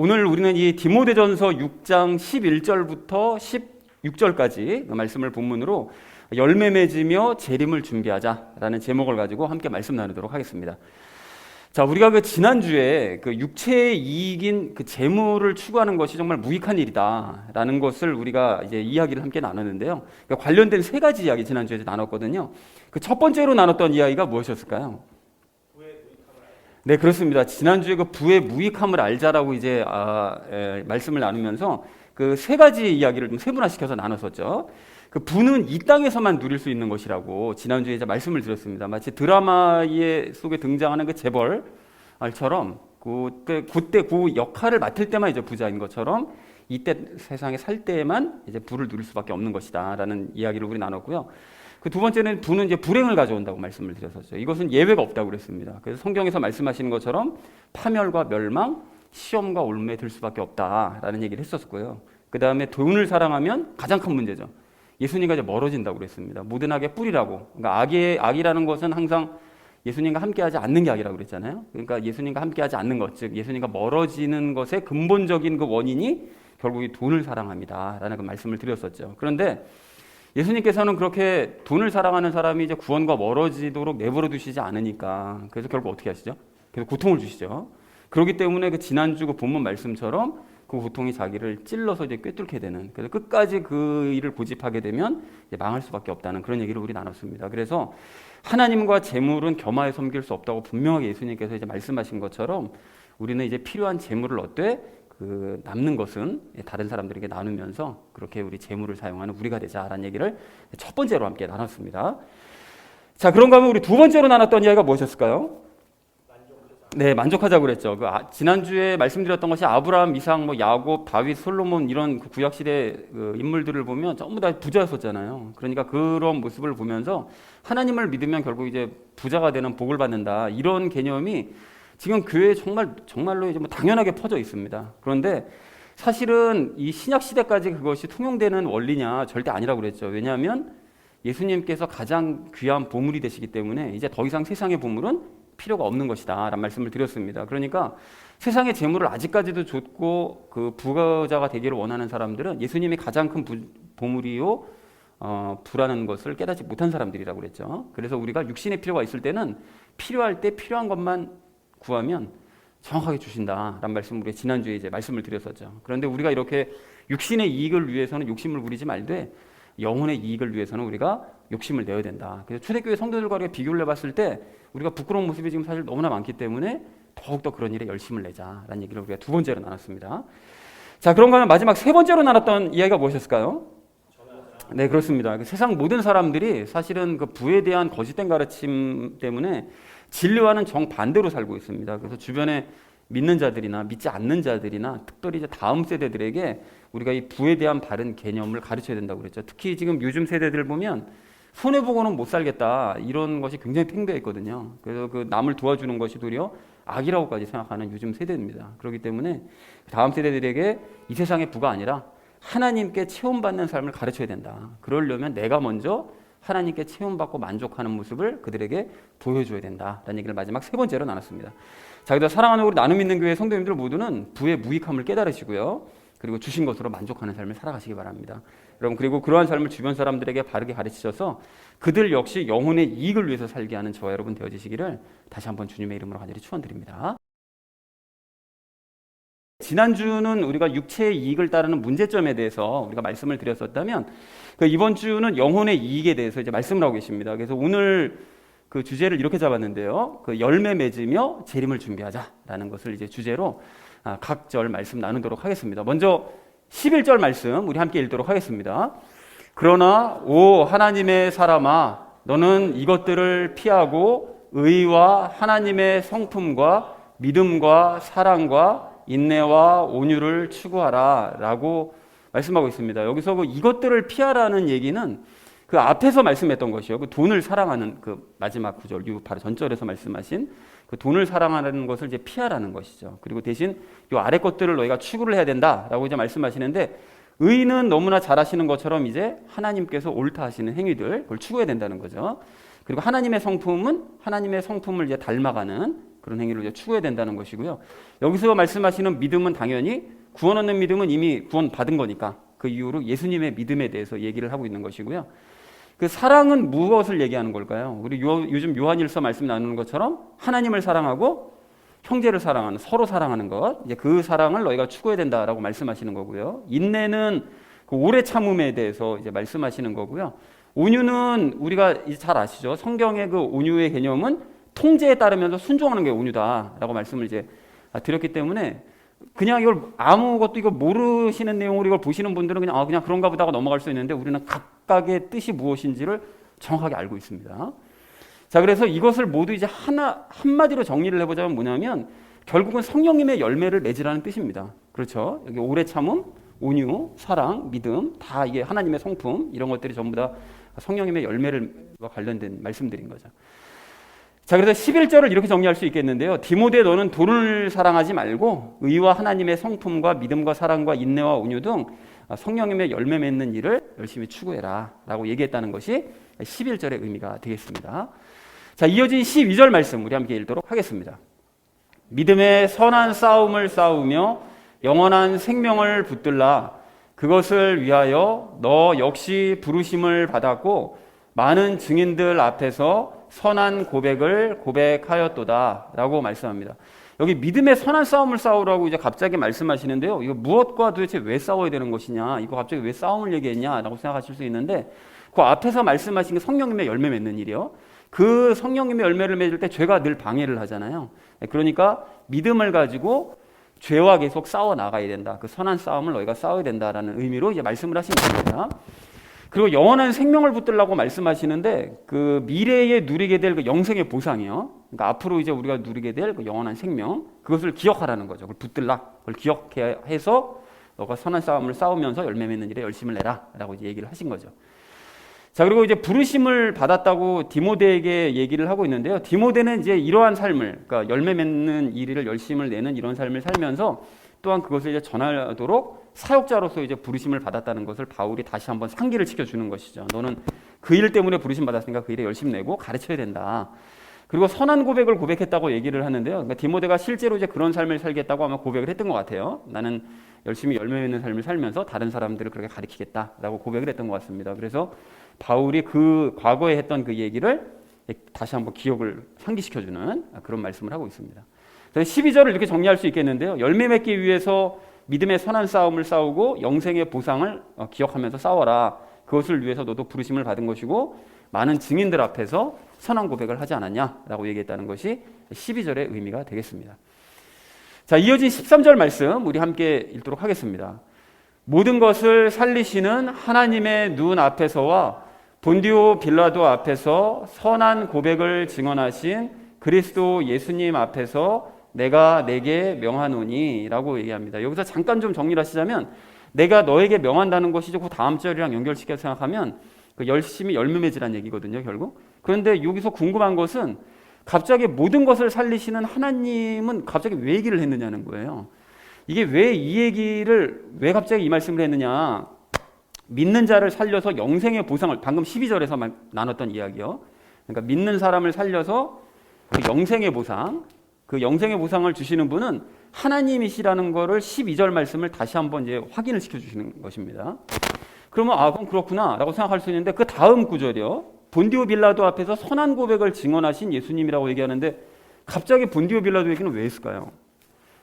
오늘 우리는 이 디모데전서 6장 11절부터 16절까지 말씀을 본문으로 열매 맺으며 재림을 준비하자라는 제목을 가지고 함께 말씀 나누도록 하겠습니다. 자, 우리가 그 지난주에 그 육체의 이익인 그 재물을 추구하는 것이 정말 무익한 일이다라는 것을 우리가 이제 이야기를 함께 나눴는데요. 그러니까 관련된 세 가지 이야기 지난주에 나눴거든요. 그 첫 번째로 나눴던 이야기가 무엇이었을까요? 네, 그렇습니다. 지난주에 그 부의 무익함을 알자라고 이제 말씀을 나누면서 그 세 가지 이야기를 좀 세분화시켜서 나눴었죠. 그 부는 이 땅에서만 누릴 수 있는 것이라고 지난주에 이제 말씀을 드렸습니다. 마치 드라마에 속에 등장하는 그 재벌처럼 그때 그 역할을 맡을 때만 이제 부자인 것처럼 이때 세상에 살 때에만 이제 부를 누릴 수밖에 없는 것이다라는 이야기를 우리 나눴고요. 그 두 번째는 부는 이제 불행을 가져온다고 말씀을 드렸었죠. 이것은 예외가 없다고 그랬습니다. 그래서 성경에서 말씀하시는 것처럼 파멸과 멸망, 시험과 올무에 들 수밖에 없다라는 얘기를 했었고요. 그 다음에 돈을 사랑하면 가장 큰 문제죠. 예수님과 이제 멀어진다고 그랬습니다. 모든 악의 뿌리라고. 그러니까 악이라는 것은 항상 예수님과 함께하지 않는 게 악이라고 그랬잖아요. 그러니까 예수님과 함께하지 않는 것, 즉 예수님과 멀어지는 것의 근본적인 그 원인이 결국 이 돈을 사랑합니다라는 그 말씀을 드렸었죠. 그런데 예수님께서는 그렇게 돈을 사랑하는 사람이 이제 구원과 멀어지도록 내버려 두시지 않으니까 그래서 결국 어떻게 하시죠? 계속 고통을 주시죠. 그렇기 때문에 그 지난주 그 본문 말씀처럼 그 고통이 자기를 찔러서 이제 꿰뚫게 되는, 그래서 끝까지 그 일을 고집하게 되면 이제 망할 수밖에 없다는 그런 얘기를 우리 나눴습니다. 그래서 하나님과 재물은 겸하여 섬길 수 없다고 분명하게 예수님께서 이제 말씀하신 것처럼 우리는 이제 필요한 재물을 얻되 그 남는 것은 다른 사람들에게 나누면서 그렇게 우리 재물을 사용하는 우리가 되자라는 얘기를 첫 번째로 함께 나눴습니다. 자, 그런가 하면 우리 두 번째로 나눴던 이야기가 무엇이었을까요? 네, 만족하자고 그랬죠. 지난주에 말씀드렸던 것이 아브라함, 이삭, 야곱, 다윗, 솔로몬 이런 그 구약시대 그 인물들을 보면 전부 다 부자였었잖아요. 그러니까 그런 모습을 보면서 하나님을 믿으면 결국 이제 부자가 되는 복을 받는다, 이런 개념이 지금 교회에 정말로 이제 당연하게 퍼져 있습니다. 그런데 사실은 이 신약 시대까지 그것이 통용되는 원리냐? 절대 아니라고 그랬죠. 왜냐하면 예수님께서 가장 귀한 보물이 되시기 때문에 이제 더 이상 세상의 보물은 필요가 없는 것이다 라는 말씀을 드렸습니다. 그러니까 세상의 재물을 아직까지도 줬고 그 부자가 되기를 원하는 사람들은 예수님이 가장 큰 보물이요 부라는 것을 깨닫지 못한 사람들이라고 그랬죠. 그래서 우리가 육신의 필요가 있을 때는 필요할 때 필요한 것만 구하면 정확하게 주신다라는 말씀을 우리 지난주에 이제 말씀을 드렸었죠. 그런데 우리가 이렇게 육신의 이익을 위해서는 욕심을 부리지 말되 영혼의 이익을 위해서는 우리가 욕심을 내야 된다. 그래서 초대교회 성도들과 우리가 비교를 해봤을 때 우리가 부끄러운 모습이 지금 사실 너무나 많기 때문에 더욱더 그런 일에 열심을 내자라는 얘기를 우리가 두 번째로 나눴습니다. 자, 그런가 하면 마지막 세 번째로 나눴던 이야기가 무엇이었을까요? 네, 그렇습니다. 세상 모든 사람들이 사실은 그 부에 대한 거짓된 가르침 때문에 진리와는 정반대로 살고 있습니다. 그래서 주변에 믿는 자들이나 믿지 않는 자들이나 특별히 이제 다음 세대들에게 우리가 이 부에 대한 바른 개념을 가르쳐야 된다고 그랬죠. 특히 지금 요즘 세대들 보면 손해보고는 못 살겠다, 이런 것이 굉장히 팽배해 있거든요. 그래서 그 남을 도와주는 것이 도리어 악이라고까지 생각하는 요즘 세대입니다. 그렇기 때문에 다음 세대들에게 이 세상의 부가 아니라 하나님께 체험받는 삶을 가르쳐야 된다. 그러려면 내가 먼저 하나님께 체험받고 만족하는 모습을 그들에게 보여줘야 된다라는 얘기를 마지막 세 번째로 나눴습니다. 자, 그래서 사랑하는 우리 나눔 있는 교회 성도님들 모두는 부의 무익함을 깨달으시고요, 그리고 주신 것으로 만족하는 삶을 살아가시기 바랍니다. 여러분, 그리고 그러한 삶을 주변 사람들에게 바르게 가르치셔서 그들 역시 영혼의 이익을 위해서 살게 하는 저와 여러분 되어지시기를 다시 한번 주님의 이름으로 간절히 축원드립니다. 지난주는 우리가 육체의 이익을 따르는 문제점에 대해서 우리가 말씀을 드렸었다면, 이번 주는 영혼의 이익에 대해서 이제 말씀을 하고 계십니다. 그래서 오늘 그 주제를 이렇게 잡았는데요. 열매 맺으며 재림을 준비하자라는 것을 이제 주제로 각 절 말씀 나누도록 하겠습니다. 먼저 11절 말씀 우리 함께 읽도록 하겠습니다. 그러나 오 하나님의 사람아, 너는 이것들을 피하고 의와 하나님의 성품과 믿음과 사랑과 인내와 온유를 추구하라 라고 말씀하고 있습니다. 여기서 이것들을 피하라는 얘기는 그 앞에서 말씀했던 것이요, 그 돈을 사랑하는 그 마지막 구절, 바로 전절에서 말씀하신 그 돈을 사랑하는 것을 이제 피하라는 것이죠. 그리고 대신 이 아래 것들을 너희가 추구를 해야 된다라고 이제 말씀하시는데, 의는 너무나 잘 아시는 것처럼 이제 하나님께서 옳다 하시는 행위들, 그걸 추구해야 된다는 거죠. 그리고 하나님의 성품은 하나님의 성품을 이제 닮아가는 그런 행위를 이제 추구해야 된다는 것이고요. 여기서 말씀하시는 믿음은 당연히 구원 얻는 믿음은 이미 구원 받은 거니까 그 이후로 예수님의 믿음에 대해서 얘기를 하고 있는 것이고요. 그 사랑은 무엇을 얘기하는 걸까요? 우리 요즘 요한일서 말씀 나누는 것처럼 하나님을 사랑하고 형제를 사랑하는, 서로 사랑하는 것, 이제 그 사랑을 너희가 추구해야 된다라고 말씀하시는 거고요. 인내는 그 오래 참음에 대해서 이제 말씀하시는 거고요. 온유는 우리가 이제 잘 아시죠? 성경의 그 온유의 개념은 통제에 따르면서 순종하는 게 온유다라고 말씀을 이제 드렸기 때문에 그냥 이걸 아무것도 이거 모르시는 내용으로 이걸 보시는 분들은 그냥 그런가 보다 하고 넘어갈 수 있는데 우리는 각각의 뜻이 무엇인지를 정확하게 알고 있습니다. 자, 그래서 이것을 모두 이제 한마디로 정리를 해보자면 뭐냐면 결국은 성령님의 열매를 맺으라는 뜻입니다. 그렇죠? 여기 오래 참음, 온유, 사랑, 믿음 다 이게 하나님의 성품 이런 것들이 전부 다 성령님의 열매를과 관련된 말씀들인 거죠. 자, 그래서 11절을 이렇게 정리할 수 있겠는데요. 디모데 너는 돈을 사랑하지 말고 의와 하나님의 성품과 믿음과 사랑과 인내와 온유 등 성령님의 열매 맺는 일을 열심히 추구해라 라고 얘기했다는 것이 11절의 의미가 되겠습니다. 자, 이어진 12절 말씀 우리 함께 읽도록 하겠습니다. 믿음의 선한 싸움을 싸우며 영원한 생명을 붙들라. 그것을 위하여 너 역시 부르심을 받았고 많은 증인들 앞에서 선한 고백을 고백하였도다 라고 말씀합니다. 여기 믿음의 선한 싸움을 싸우라고 이제 갑자기 말씀하시는데요. 이거 무엇과 도대체 왜 싸워야 되는 것이냐, 이거 갑자기 왜 싸움을 얘기했냐 라고 생각하실 수 있는데 그 앞에서 말씀하신 게 성령님의 열매 맺는 일이요. 그 성령님의 열매를 맺을 때 죄가 늘 방해를 하잖아요. 그러니까 믿음을 가지고 죄와 계속 싸워 나가야 된다. 그 선한 싸움을 너희가 싸워야 된다라는 의미로 이제 말씀을 하신 겁니다. 그리고 영원한 생명을 붙들라고 말씀하시는데 그 미래에 누리게 될 그 영생의 보상이요. 그러니까 앞으로 이제 우리가 누리게 될 그 영원한 생명, 그것을 기억하라는 거죠. 그걸 붙들라. 그걸 기억해서 너가 선한 싸움을 싸우면서 열매 맺는 일에 열심을 내라라고 이제 얘기를 하신 거죠. 자, 그리고 이제 부르심을 받았다고 디모데에게 얘기를 하고 있는데요. 디모데는 이제 이러한 삶을, 그러니까 열매 맺는 일을 열심을 내는 이런 삶을 살면서 또한 그것을 이제 전하도록 사역자로서 이제 부르심을 받았다는 것을 바울이 다시 한번 상기를 시켜주는 것이죠. 너는 그 일 때문에 부르심 받았으니까 그 일에 열심 내고 가르쳐야 된다. 그리고 선한 고백을 고백했다고 얘기를 하는데요. 그러니까 디모데가 실제로 이제 그런 삶을 살겠다고 아마 고백을 했던 것 같아요. 나는 열심히 열매 맺는 삶을 살면서 다른 사람들을 그렇게 가르치겠다라고 고백을 했던 것 같습니다. 그래서 바울이 그 과거에 했던 그 얘기를 다시 한번 기억을 상기시켜주는 그런 말씀을 하고 있습니다. 12절을 이렇게 정리할 수 있겠는데요. 열매 맺기 위해서 믿음의 선한 싸움을 싸우고 영생의 보상을 기억하면서 싸워라. 그것을 위해서 너도 부르심을 받은 것이고 많은 증인들 앞에서 선한 고백을 하지 않았냐라고 얘기했다는 것이 12절의 의미가 되겠습니다. 자, 이어진 13절 말씀 우리 함께 읽도록 하겠습니다. 모든 것을 살리시는 하나님의 눈 앞에서와 본디오 빌라도 앞에서 선한 고백을 증언하신 그리스도 예수님 앞에서 내가 내게 명하노니 라고 얘기합니다. 여기서 잠깐 좀 정리를 하시자면 내가 너에게 명한다는 것이죠. 그 다음 절이랑 연결시켜서 생각하면 그 열심히 열매 맺으라는 얘기거든요, 결국. 그런데 여기서 궁금한 것은 갑자기 모든 것을 살리시는 하나님은 갑자기 왜 얘기를 했느냐는 거예요. 이게 왜 이 얘기를 왜 갑자기 이 말씀을 했느냐. 믿는 자를 살려서 영생의 보상을 방금 12절에서 나눴던 이야기요. 그러니까 믿는 사람을 살려서 그 영생의 보상, 그 영생의 보상을 주시는 분은 하나님이시라는 거를 12절 말씀을 다시 한번 이제 확인을 시켜주시는 것입니다. 그러면 그럼 그렇구나라고 생각할 수 있는데 그 다음 구절이요. 본디오 빌라도 앞에서 선한 고백을 증언하신 예수님이라고 얘기하는데 갑자기 본디오 빌라도 얘기는 왜 했을까요?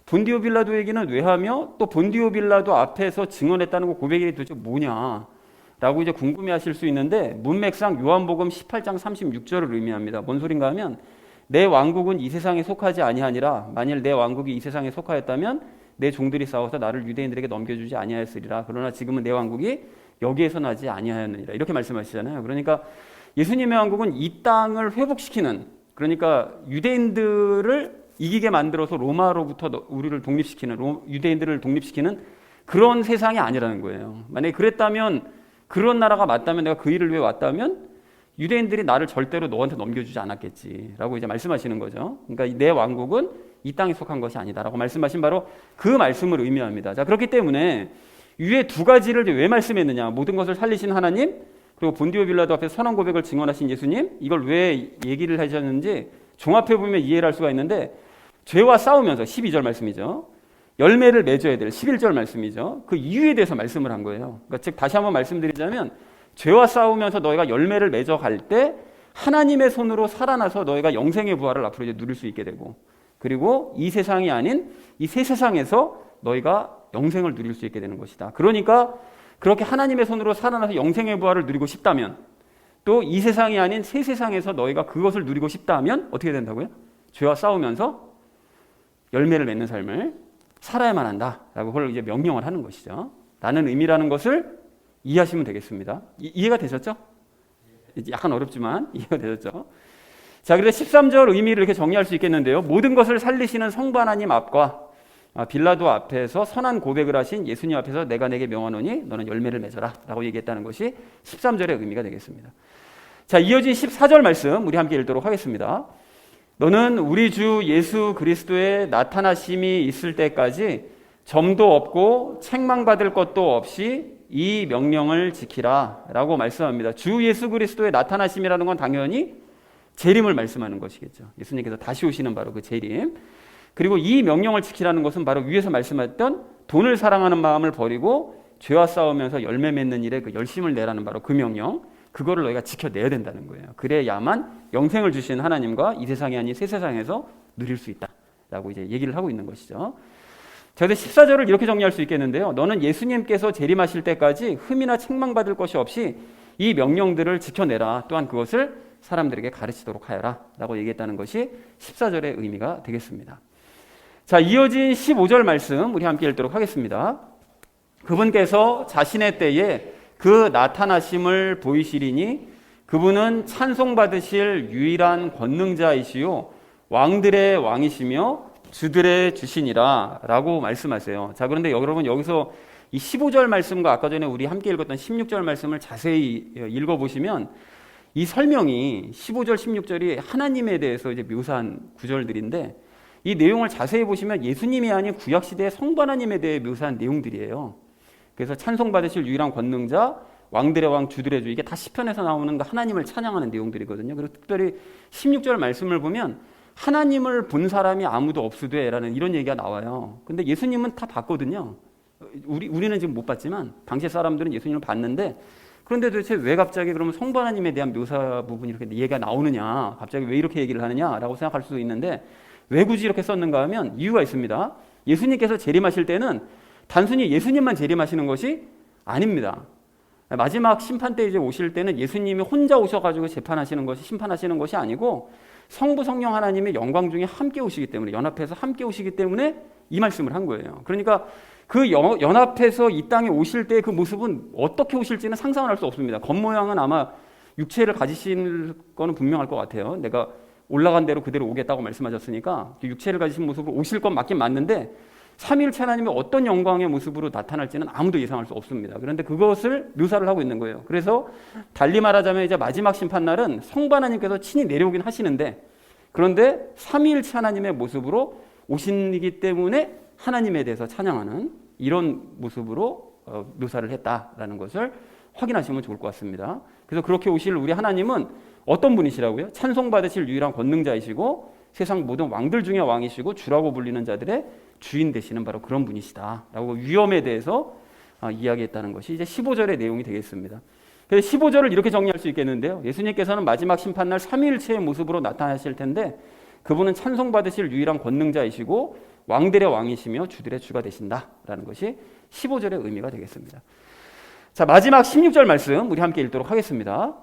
본디오 빌라도 얘기는 왜 하며 또 본디오 빌라도 앞에서 증언했다는 거 고백이 도대체 뭐냐라고 이제 궁금해하실 수 있는데 문맥상 요한복음 18장 36절을 의미합니다. 뭔 소린가 하면 내 왕국은 이 세상에 속하지 아니하니라. 만일 내 왕국이 이 세상에 속하였다면 내 종들이 싸워서 나를 유대인들에게 넘겨주지 아니하였으리라. 그러나 지금은 내 왕국이 여기에서 나지 아니하였느니라. 이렇게 말씀하시잖아요. 그러니까 예수님의 왕국은 이 땅을 회복시키는, 그러니까 유대인들을 이기게 만들어서 로마로부터 우리를 독립시키는, 유대인들을 독립시키는 그런 세상이 아니라는 거예요. 만약에 그랬다면, 그런 나라가 맞다면, 내가 그 일을 위해 왔다면 유대인들이 나를 절대로 너한테 넘겨주지 않았겠지라고 이제 말씀하시는 거죠. 그러니까 내 왕국은 이 땅에 속한 것이 아니다라고 말씀하신 바로 그 말씀을 의미합니다. 자, 그렇기 때문에 위에 두 가지를 왜 말씀했느냐? 모든 것을 살리신 하나님, 그리고 본디오 빌라도 앞에 선한 고백을 증언하신 예수님, 이걸 왜 얘기를 하셨는지 종합해 보면 이해를 할 수가 있는데 죄와 싸우면서 12절 말씀이죠. 열매를 맺어야 될 11절 말씀이죠. 그 이유에 대해서 말씀을 한 거예요. 그러니까 즉 다시 한번 말씀드리자면 죄와 싸우면서 너희가 열매를 맺어갈 때 하나님의 손으로 살아나서 너희가 영생의 부활을 앞으로 이제 누릴 수 있게 되고, 그리고 이 세상이 아닌 이 새 세상에서 너희가 영생을 누릴 수 있게 되는 것이다. 그러니까 그렇게 하나님의 손으로 살아나서 영생의 부활을 누리고 싶다면, 또 이 세상이 아닌 새 세상에서 너희가 그것을 누리고 싶다면 어떻게 된다고요? 죄와 싸우면서 열매를 맺는 삶을 살아야만 한다라고 그걸 이제 명령을 하는 것이죠. 라는 의미라는 것을 이해하시면 되겠습니다. 이해가 되셨죠? 약간 어렵지만 이해가 되셨죠? 자, 그래서 13절 의미를 이렇게 정리할 수 있겠는데요. 모든 것을 살리시는 성부 하나님 앞과 빌라도 앞에서 선한 고백을 하신 예수님 앞에서 내가 내게 명하노니 너는 열매를 맺어라 라고 얘기했다는 것이 13절의 의미가 되겠습니다. 자, 이어진 14절 말씀 우리 함께 읽도록 하겠습니다. 너는 우리 주 예수 그리스도의 나타나심이 있을 때까지 점도 없고 책망받을 것도 없이 이 명령을 지키라 라고 말씀합니다. 주 예수 그리스도의 나타나심이라는 건 당연히 재림을 말씀하는 것이겠죠. 예수님께서 다시 오시는 바로 그 재림. 그리고 이 명령을 지키라는 것은 바로 위에서 말씀했던 돈을 사랑하는 마음을 버리고 죄와 싸우면서 열매 맺는 일에 그 열심을 내라는 바로 그 명령, 그거를 너희가 지켜내야 된다는 거예요. 그래야만 영생을 주신 하나님과 이 세상이 아닌 새 세상에서 누릴 수 있다라고 이제 얘기를 하고 있는 것이죠. 자, 그래서 14절을 이렇게 정리할 수 있겠는데요. 너는 예수님께서 재림하실 때까지 흠이나 책망받을 것이 없이 이 명령들을 지켜내라. 또한 그것을 사람들에게 가르치도록 하여라 라고 얘기했다는 것이 14절의 의미가 되겠습니다. 자, 이어진 15절 말씀 우리 함께 읽도록 하겠습니다. 그분께서 자신의 때에 그 나타나심을 보이시리니 그분은 찬송받으실 유일한 권능자이시요 왕들의 왕이시며 주들의 주시니라 라고 말씀하세요. 자, 그런데 여러분 여기서 이 15절 말씀과 아까 전에 우리 함께 읽었던 16절 말씀을 자세히 읽어보시면 이 설명이 15절, 16절이 하나님에 대해서 이제 묘사한 구절들인데 이 내용을 자세히 보시면 예수님이 아닌 구약시대의 성부 하나님에 대해 묘사한 내용들이에요. 그래서 찬송받으실 유일한 권능자, 왕들의 왕, 주들의 주, 이게 다 시편에서 나오는 그 하나님을 찬양하는 내용들이거든요. 그리고 특별히 16절 말씀을 보면 하나님을 본 사람이 아무도 없으되 라는 이런 얘기가 나와요. 근데 예수님은 다 봤거든요. 우리는 지금 못 봤지만 당시 사람들은 예수님을 봤는데, 그런데 도대체 왜 갑자기 그러면 성부 하나님에 대한 묘사 부분이 이렇게 얘기가 나오느냐, 갑자기 왜 이렇게 얘기를 하느냐라고 생각할 수도 있는데 왜 굳이 이렇게 썼는가 하면 이유가 있습니다. 예수님께서 재림하실 때는 단순히 예수님만 재림하시는 것이 아닙니다. 마지막 심판 때 이제 오실 때는 예수님이 혼자 오셔가지고 재판하시는 것이, 심판하시는 것이 아니고 성부 성령 하나님의 영광 중에 함께 오시기 때문에, 연합해서 함께 오시기 때문에 이 말씀을 한 거예요. 그러니까 그 연합해서 이 땅에 오실 때 그 모습은 어떻게 오실지는 상상을 할 수 없습니다. 겉모양은 아마 육체를 가지실 거는 분명할 것 같아요. 내가 올라간 대로 그대로 오겠다고 말씀하셨으니까 육체를 가지신 모습으로 오실 건 맞긴 맞는데 삼위일체 하나님의 어떤 영광의 모습으로 나타날지는 아무도 예상할 수 없습니다. 그런데 그것을 묘사를 하고 있는 거예요. 그래서 달리 말하자면 이제 마지막 심판날은 성부 하나님께서 친히 내려오긴 하시는데, 그런데 삼위일체 하나님의 모습으로 오시기 때문에 하나님에 대해서 찬양하는 이런 모습으로 묘사를 했다라는 것을 확인하시면 좋을 것 같습니다. 그래서 그렇게 오실 우리 하나님은 어떤 분이시라고요? 찬송받으실 유일한 권능자이시고 세상 모든 왕들 중에 왕이시고 주라고 불리는 자들의 주인 되시는 바로 그런 분이시다라고 위엄에 대해서 이야기했다는 것이 이제 15절의 내용이 되겠습니다. 그래서 15절을 이렇게 정리할 수 있겠는데요. 예수님께서는 마지막 심판날 삼위일체의 모습으로 나타나실 텐데 그분은 찬송받으실 유일한 권능자이시고 왕들의 왕이시며 주들의 주가 되신다라는 것이 15절의 의미가 되겠습니다. 자, 마지막 16절 말씀 우리 함께 읽도록 하겠습니다.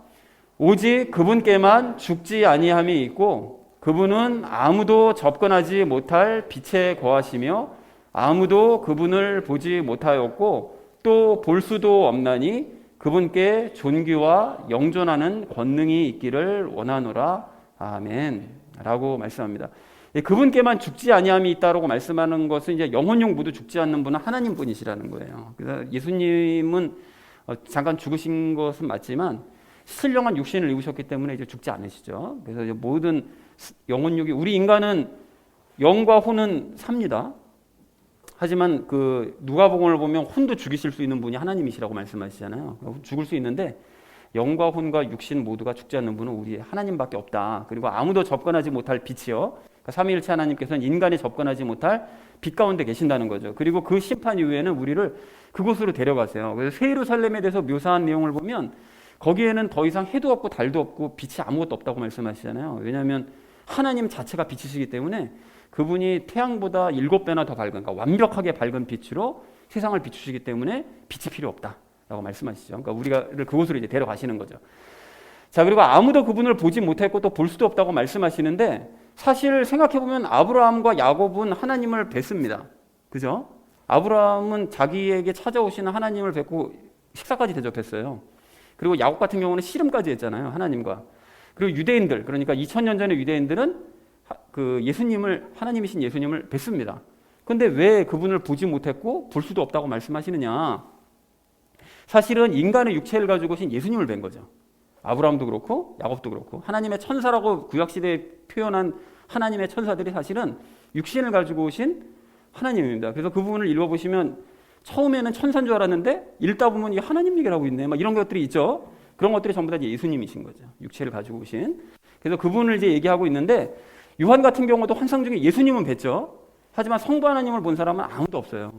오직 그분께만 죽지 아니함이 있고 그분은 아무도 접근하지 못할 빛에 거하시며 아무도 그분을 보지 못하였고 또 볼 수도 없나니 그분께 존귀와 영존하는 권능이 있기를 원하노라. 아멘 라고 말씀합니다. 그분께만 죽지 아니함이 있다라고 말씀하는 것은 이제 영혼용 모두 죽지 않는 분은 하나님 분이시라는 거예요. 그래서 예수님은 잠깐 죽으신 것은 맞지만 신령한 육신을 입으셨기 때문에 이제 죽지 않으시죠. 그래서 이제 모든 영혼육이, 우리 인간은 영과 혼은 삽니다. 하지만 그 누가복음을 보면 혼도 죽이실 수 있는 분이 하나님이시라고 말씀하시잖아요. 죽을 수 있는데 영과 혼과 육신 모두가 죽지 않는 분은 우리 하나님밖에 없다. 그리고 아무도 접근하지 못할 빛이요 그러니까 삼위일체 하나님께서는 인간이 접근하지 못할 빛 가운데 계신다는 거죠. 그리고 그 심판 이후에는 우리를 그곳으로 데려가세요. 그래서 새 예루살렘에 대해서 묘사한 내용을 보면 거기에는 더 이상 해도 없고 달도 없고 빛이 아무것도 없다고 말씀하시잖아요. 왜냐하면 하나님 자체가 빛이시기 때문에 그분이 태양보다 7배나 더 밝은, 그러니까 완벽하게 밝은 빛으로 세상을 비추시기 때문에 빛이 필요 없다라고 말씀하시죠. 그러니까 우리를 그곳으로 이제 데려가시는 거죠. 자, 그리고 아무도 그분을 보지 못했고 또 볼 수도 없다고 말씀하시는데 사실 생각해보면 아브라함과 야곱은 하나님을 뵀습니다. 그죠? 아브라함은 자기에게 찾아오시는 하나님을 뵙고 식사까지 대접했어요. 그리고 야곱 같은 경우는 씨름까지 했잖아요. 하나님과. 그리고 유대인들, 그러니까 2000년 전의 유대인들은 그 예수님을, 하나님이신 예수님을 뵀습니다. 근데 왜 그분을 보지 못했고 볼 수도 없다고 말씀하시느냐? 사실은 인간의 육체를 가지고 오신 예수님을 뵌 거죠. 아브라함도 그렇고 야곱도 그렇고 하나님의 천사라고 구약시대에 표현한 하나님의 천사들이 사실은 육신을 가지고 오신 하나님입니다. 그래서 그 부분을 읽어보시면 처음에는 천사인 줄 알았는데 읽다 보면 이게 하나님 얘기를 하고 있네, 막 이런 것들이 있죠. 그런 것들이 전부 다 예수님이신 거죠. 육체를 가지고 오신. 그래서 그분을 이제 얘기하고 있는데 요한 같은 경우도 환상 중에 예수님은 뵀죠. 하지만 성부 하나님을 본 사람은 아무도 없어요.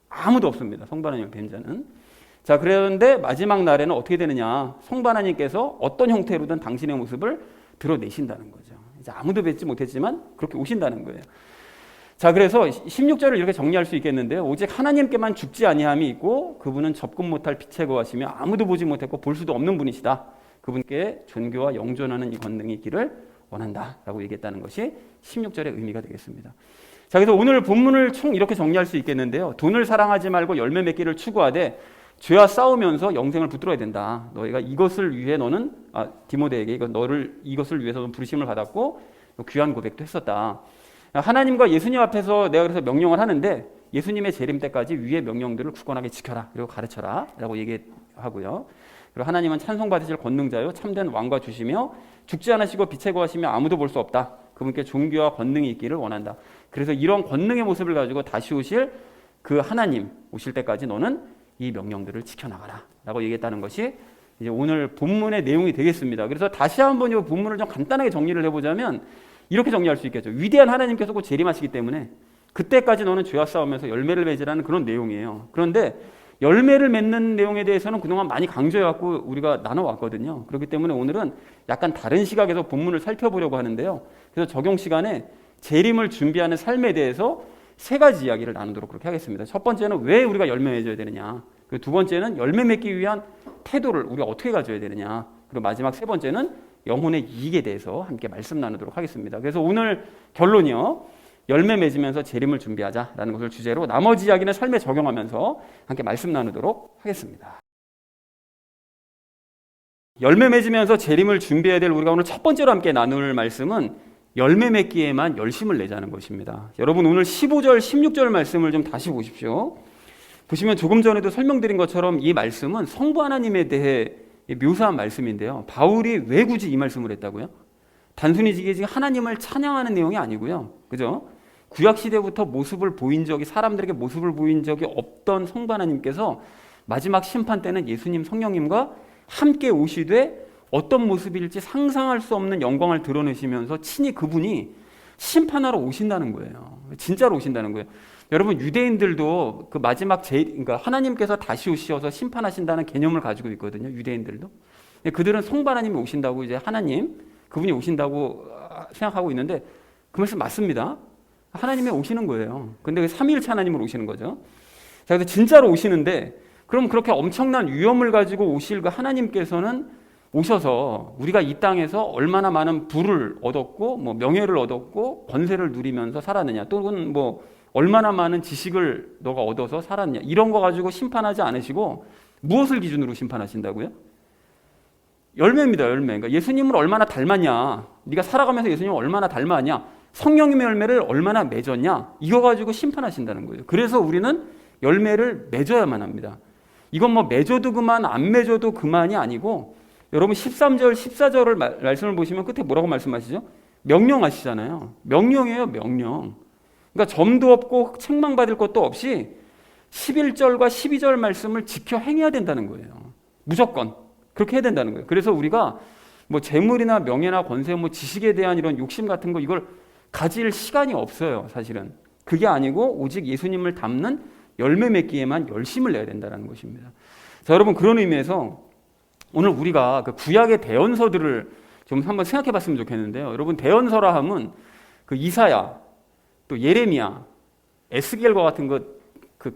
아무도 없습니다. 성부 하나님을 뵌 자는. 자, 그런데 마지막 날에는 어떻게 되느냐? 성부 하나님께서 어떤 형태로든 당신의 모습을 드러내신다는 거죠. 이제 아무도 뵙지 못했지만 그렇게 오신다는 거예요. 자, 그래서 16절을 이렇게 정리할 수 있겠는데요. 오직 하나님께만 죽지 아니함이 있고 그분은 접근 못할 빛에 거하시며 아무도 보지 못했고 볼 수도 없는 분이시다. 그분께 존귀와 영존하는 이 권능이 있기를 원한다라고 얘기했다는 것이 16절의 의미가 되겠습니다. 자, 그래서 오늘 본문을 총 이렇게 정리할 수 있겠는데요. 돈을 사랑하지 말고 열매 맺기를 추구하되 죄와 싸우면서 영생을 붙들어야 된다. 너희가 이것을 위해 너는 디모데에게 이것을 위해서 넌 부르심을 받았고 귀한 고백도 했었다. 하나님과 예수님 앞에서 내가 그래서 명령을 하는데 예수님의 재림 때까지 위의 명령들을 굳건하게 지켜라. 그리고 가르쳐라. 라고 얘기하고요. 그리고 하나님은 찬송받으실 권능자요 참된 왕과 주시며 죽지 않으시고 빛에 거하시며 아무도 볼 수 없다. 그분께 존귀와 권능이 있기를 원한다. 그래서 이런 권능의 모습을 가지고 다시 오실 그 하나님 오실 때까지 너는 이 명령들을 지켜나가라 라고 얘기했다는 것이 이제 오늘 본문의 내용이 되겠습니다. 그래서 다시 한번 이 본문을 좀 간단하게 정리를 해보자면 이렇게 정리할 수 있겠죠. 위대한 하나님께서 곧 재림하시기 때문에 그때까지 너는 죄와 싸우면서 열매를 맺으라는 그런 내용이에요. 그런데 열매를 맺는 내용에 대해서는 그동안 많이 강조해왔고 우리가 나눠왔거든요. 그렇기 때문에 오늘은 약간 다른 시각에서 본문을 살펴보려고 하는데요. 그래서 적용 시간에 재림을 준비하는 삶에 대해서 세 가지 이야기를 나누도록 그렇게 하겠습니다. 첫 번째는 왜 우리가 열매 맺어야 되느냐. 그리고 두 번째는 열매 맺기 위한 태도를 우리가 어떻게 가져야 되느냐. 그리고 마지막 세 번째는 영혼의 이익에 대해서 함께 말씀 나누도록 하겠습니다. 그래서 오늘 결론이요. 열매 맺으면서 재림을 준비하자라는 것을 주제로 나머지 이야기는 삶에 적용하면서 함께 말씀 나누도록 하겠습니다. 열매 맺으면서 재림을 준비해야 될 우리가 오늘 첫 번째로 함께 나눌 말씀은 열매 맺기에만 열심을 내자는 것입니다. 여러분 오늘 15절, 16절 말씀을 좀 다시 보십시오. 보시면 조금 전에도 설명드린 것처럼 이 말씀은 성부 하나님에 대해 묘사한 말씀인데요. 바울이 왜 굳이 이 말씀을 했다고요? 단순히 이게 하나님을 찬양하는 내용이 아니고요. 그죠? 구약시대부터 사람들에게 모습을 보인 적이 없던 성부 하나님께서 마지막 심판 때는 예수님 성령님과 함께 오시되 어떤 모습일지 상상할 수 없는 영광을 드러내시면서 친히 그분이 심판하러 오신다는 거예요. 진짜로 오신다는 거예요. 여러분 유대인들도 그 마지막 그러니까 하나님께서 다시 오셔서 심판하신다는 개념을 가지고 있거든요. 유대인들도. 그들은 성부 하나님이 오신다고 이제 그분이 오신다고 생각하고 있는데 그 말씀 맞습니다. 하나님이 오시는 거예요. 근데 삼위일체 하나님으로 오시는 거죠. 자, 그래서 진짜로 오시는데 그럼 그렇게 엄청난 위엄을 가지고 오실 그 하나님께서는 오셔서 우리가 이 땅에서 얼마나 많은 부를 얻었고 명예를 얻었고 권세를 누리면서 살았느냐 또는 얼마나 많은 지식을 너가 얻어서 살았냐 이런 거 가지고 심판하지 않으시고 무엇을 기준으로 심판하신다고요? 열매입니다. 열매. 그러니까 예수님을 얼마나 닮았냐, 네가 살아가면서 예수님을 얼마나 닮았냐, 성령님의 열매를 얼마나 맺었냐 이거 가지고 심판하신다는 거예요. 그래서 우리는 열매를 맺어야만 합니다. 이건 맺어도 그만 안 맺어도 그만이 아니고 여러분 13절 14절을 말씀을 보시면 끝에 뭐라고 말씀하시죠? 명령하시잖아요. 명령이에요. 명령. 그러니까 점도 없고 책망받을 것도 없이 11절과 12절 말씀을 지켜 행해야 된다는 거예요. 무조건 그렇게 해야 된다는 거예요. 그래서 우리가 재물이나 명예나 권세 지식에 대한 이런 욕심 같은 거 이걸 가질 시간이 없어요. 사실은 그게 아니고 오직 예수님을 닮는 열매 맺기에만 열심을 내야 된다는 것입니다. 자, 여러분, 그런 의미에서 오늘 우리가 그 구약의 대언서들을 좀 한번 생각해 봤으면 좋겠는데요. 여러분, 대언서라 하면 그 이사야, 또 예레미야, 에스겔과 같은 그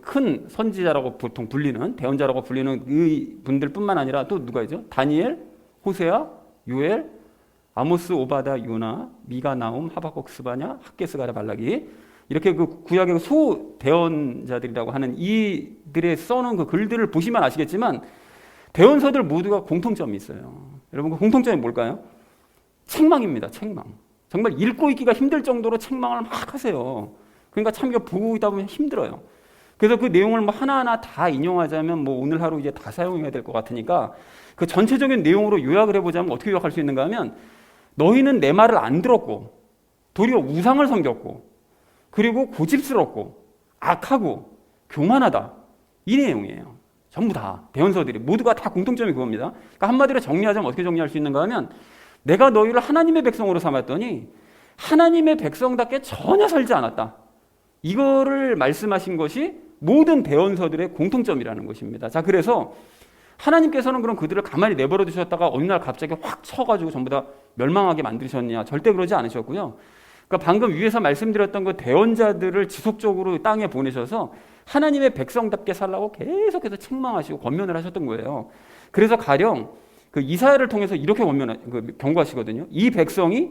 큰 선지자라고 보통 불리는, 대언자라고 불리는 이 분들뿐만 아니라 또 누가 있죠? 다니엘, 호세아, 요엘, 아모스, 오바다, 요나, 미가, 나움, 하박국, 스바냐, 학개, 스가랴, 말라기, 이렇게 그 구약의 소 대언자들이라고 하는 이들의 써놓은 그 글들을 보시면 아시겠지만 대언서들 모두가 공통점이 있어요. 여러분, 그 공통점이 뭘까요? 책망입니다. 책망. 정말 읽고 있기가 힘들 정도로 책망을 막 하세요. 그러니까 참 이거 보고 있다 보면 힘들어요. 그래서 그 내용을 뭐 하나하나 다 인용하자면 뭐 오늘 하루 이제 다 사용해야 될 것 같으니까 그 전체적인 내용으로 요약을 해보자면 어떻게 요약할 수 있는가 하면, 너희는 내 말을 안 들었고 도리어 우상을 섬겼고 그리고 고집스럽고 악하고 교만하다, 이 내용이에요. 전부 다 대언서들이 모두가 다 공통점이 그겁니다. 그러니까 한마디로 정리하자면 어떻게 정리할 수 있는가 하면, 내가 너희를 하나님의 백성으로 삼았더니 하나님의 백성답게 전혀 살지 않았다, 이거를 말씀하신 것이 모든 대언서들의 공통점이라는 것입니다. 자, 그래서 하나님께서는 그럼 그들을 가만히 내버려 두셨다가 어느 날 갑자기 확 쳐가지고 전부 다 멸망하게 만드셨냐? 절대 그러지 않으셨고요. 그러니까 방금 위에서 말씀드렸던 그 대언자들을 지속적으로 땅에 보내셔서 하나님의 백성답게 살라고 계속해서 책망하시고 권면을 하셨던 거예요. 그래서 가령 그 이사야를 통해서 이렇게 경고하시거든요. 이 백성이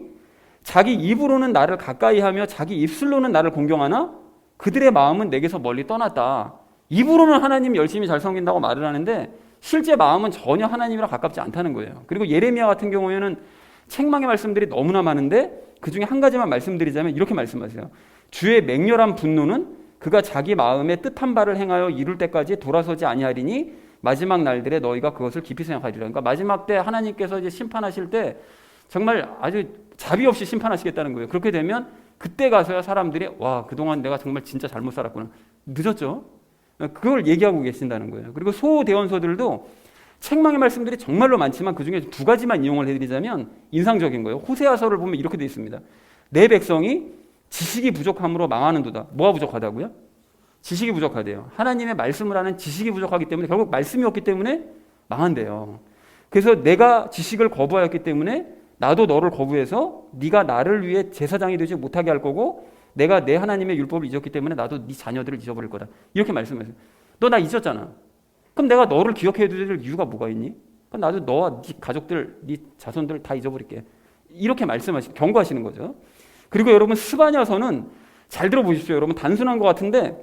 자기 입으로는 나를 가까이하며 자기 입술로는 나를 공경하나 그들의 마음은 내게서 멀리 떠났다. 입으로는 하나님 열심히 잘 섬긴다고 말을 하는데 실제 마음은 전혀 하나님이랑 가깝지 않다는 거예요. 그리고 예레미야 같은 경우에는 책망의 말씀들이 너무나 많은데 그 중에 한 가지만 말씀드리자면 이렇게 말씀하세요. 주의 맹렬한 분노는 그가 자기 마음의 뜻한 바를 행하여 이룰 때까지 돌아서지 아니하리니 마지막 날들에 너희가 그것을 깊이 생각하리라. 그러니까 마지막 때 하나님께서 이제 심판하실 때 정말 아주 자비 없이 심판하시겠다는 거예요. 그렇게 되면 그때 가서야 사람들이 와, 그동안 내가 정말 진짜 잘못 살았구나. 늦었죠? 그걸 얘기하고 계신다는 거예요. 그리고 소대언서들도 책망의 말씀들이 정말로 많지만 그중에 두 가지만 이용을 해드리자면 인상적인 거예요. 호세아서를 보면 이렇게 되어 있습니다. 내 백성이 지식이 부족함으로 망하는도다. 뭐가 부족하다고요? 지식이 부족하대요. 하나님의 말씀을 하는 지식이 부족하기 때문에 결국 말씀이 없기 때문에 망한대요. 그래서 내가 지식을 거부하였기 때문에 나도 너를 거부해서 네가 나를 위해 제사장이 되지 못하게 할 거고, 내가 내 하나님의 율법을 잊었기 때문에 나도 네 자녀들을 잊어버릴 거다. 이렇게 말씀하세요. 너 나 잊었잖아. 그럼 내가 너를 기억해 줄 이유가 뭐가 있니? 그럼 나도 너와 네 가족들, 네 자손들 다 잊어버릴게. 이렇게 경고하시는 거죠. 그리고 여러분, 스바냐서는 잘 들어보십시오. 여러분, 단순한 것 같은데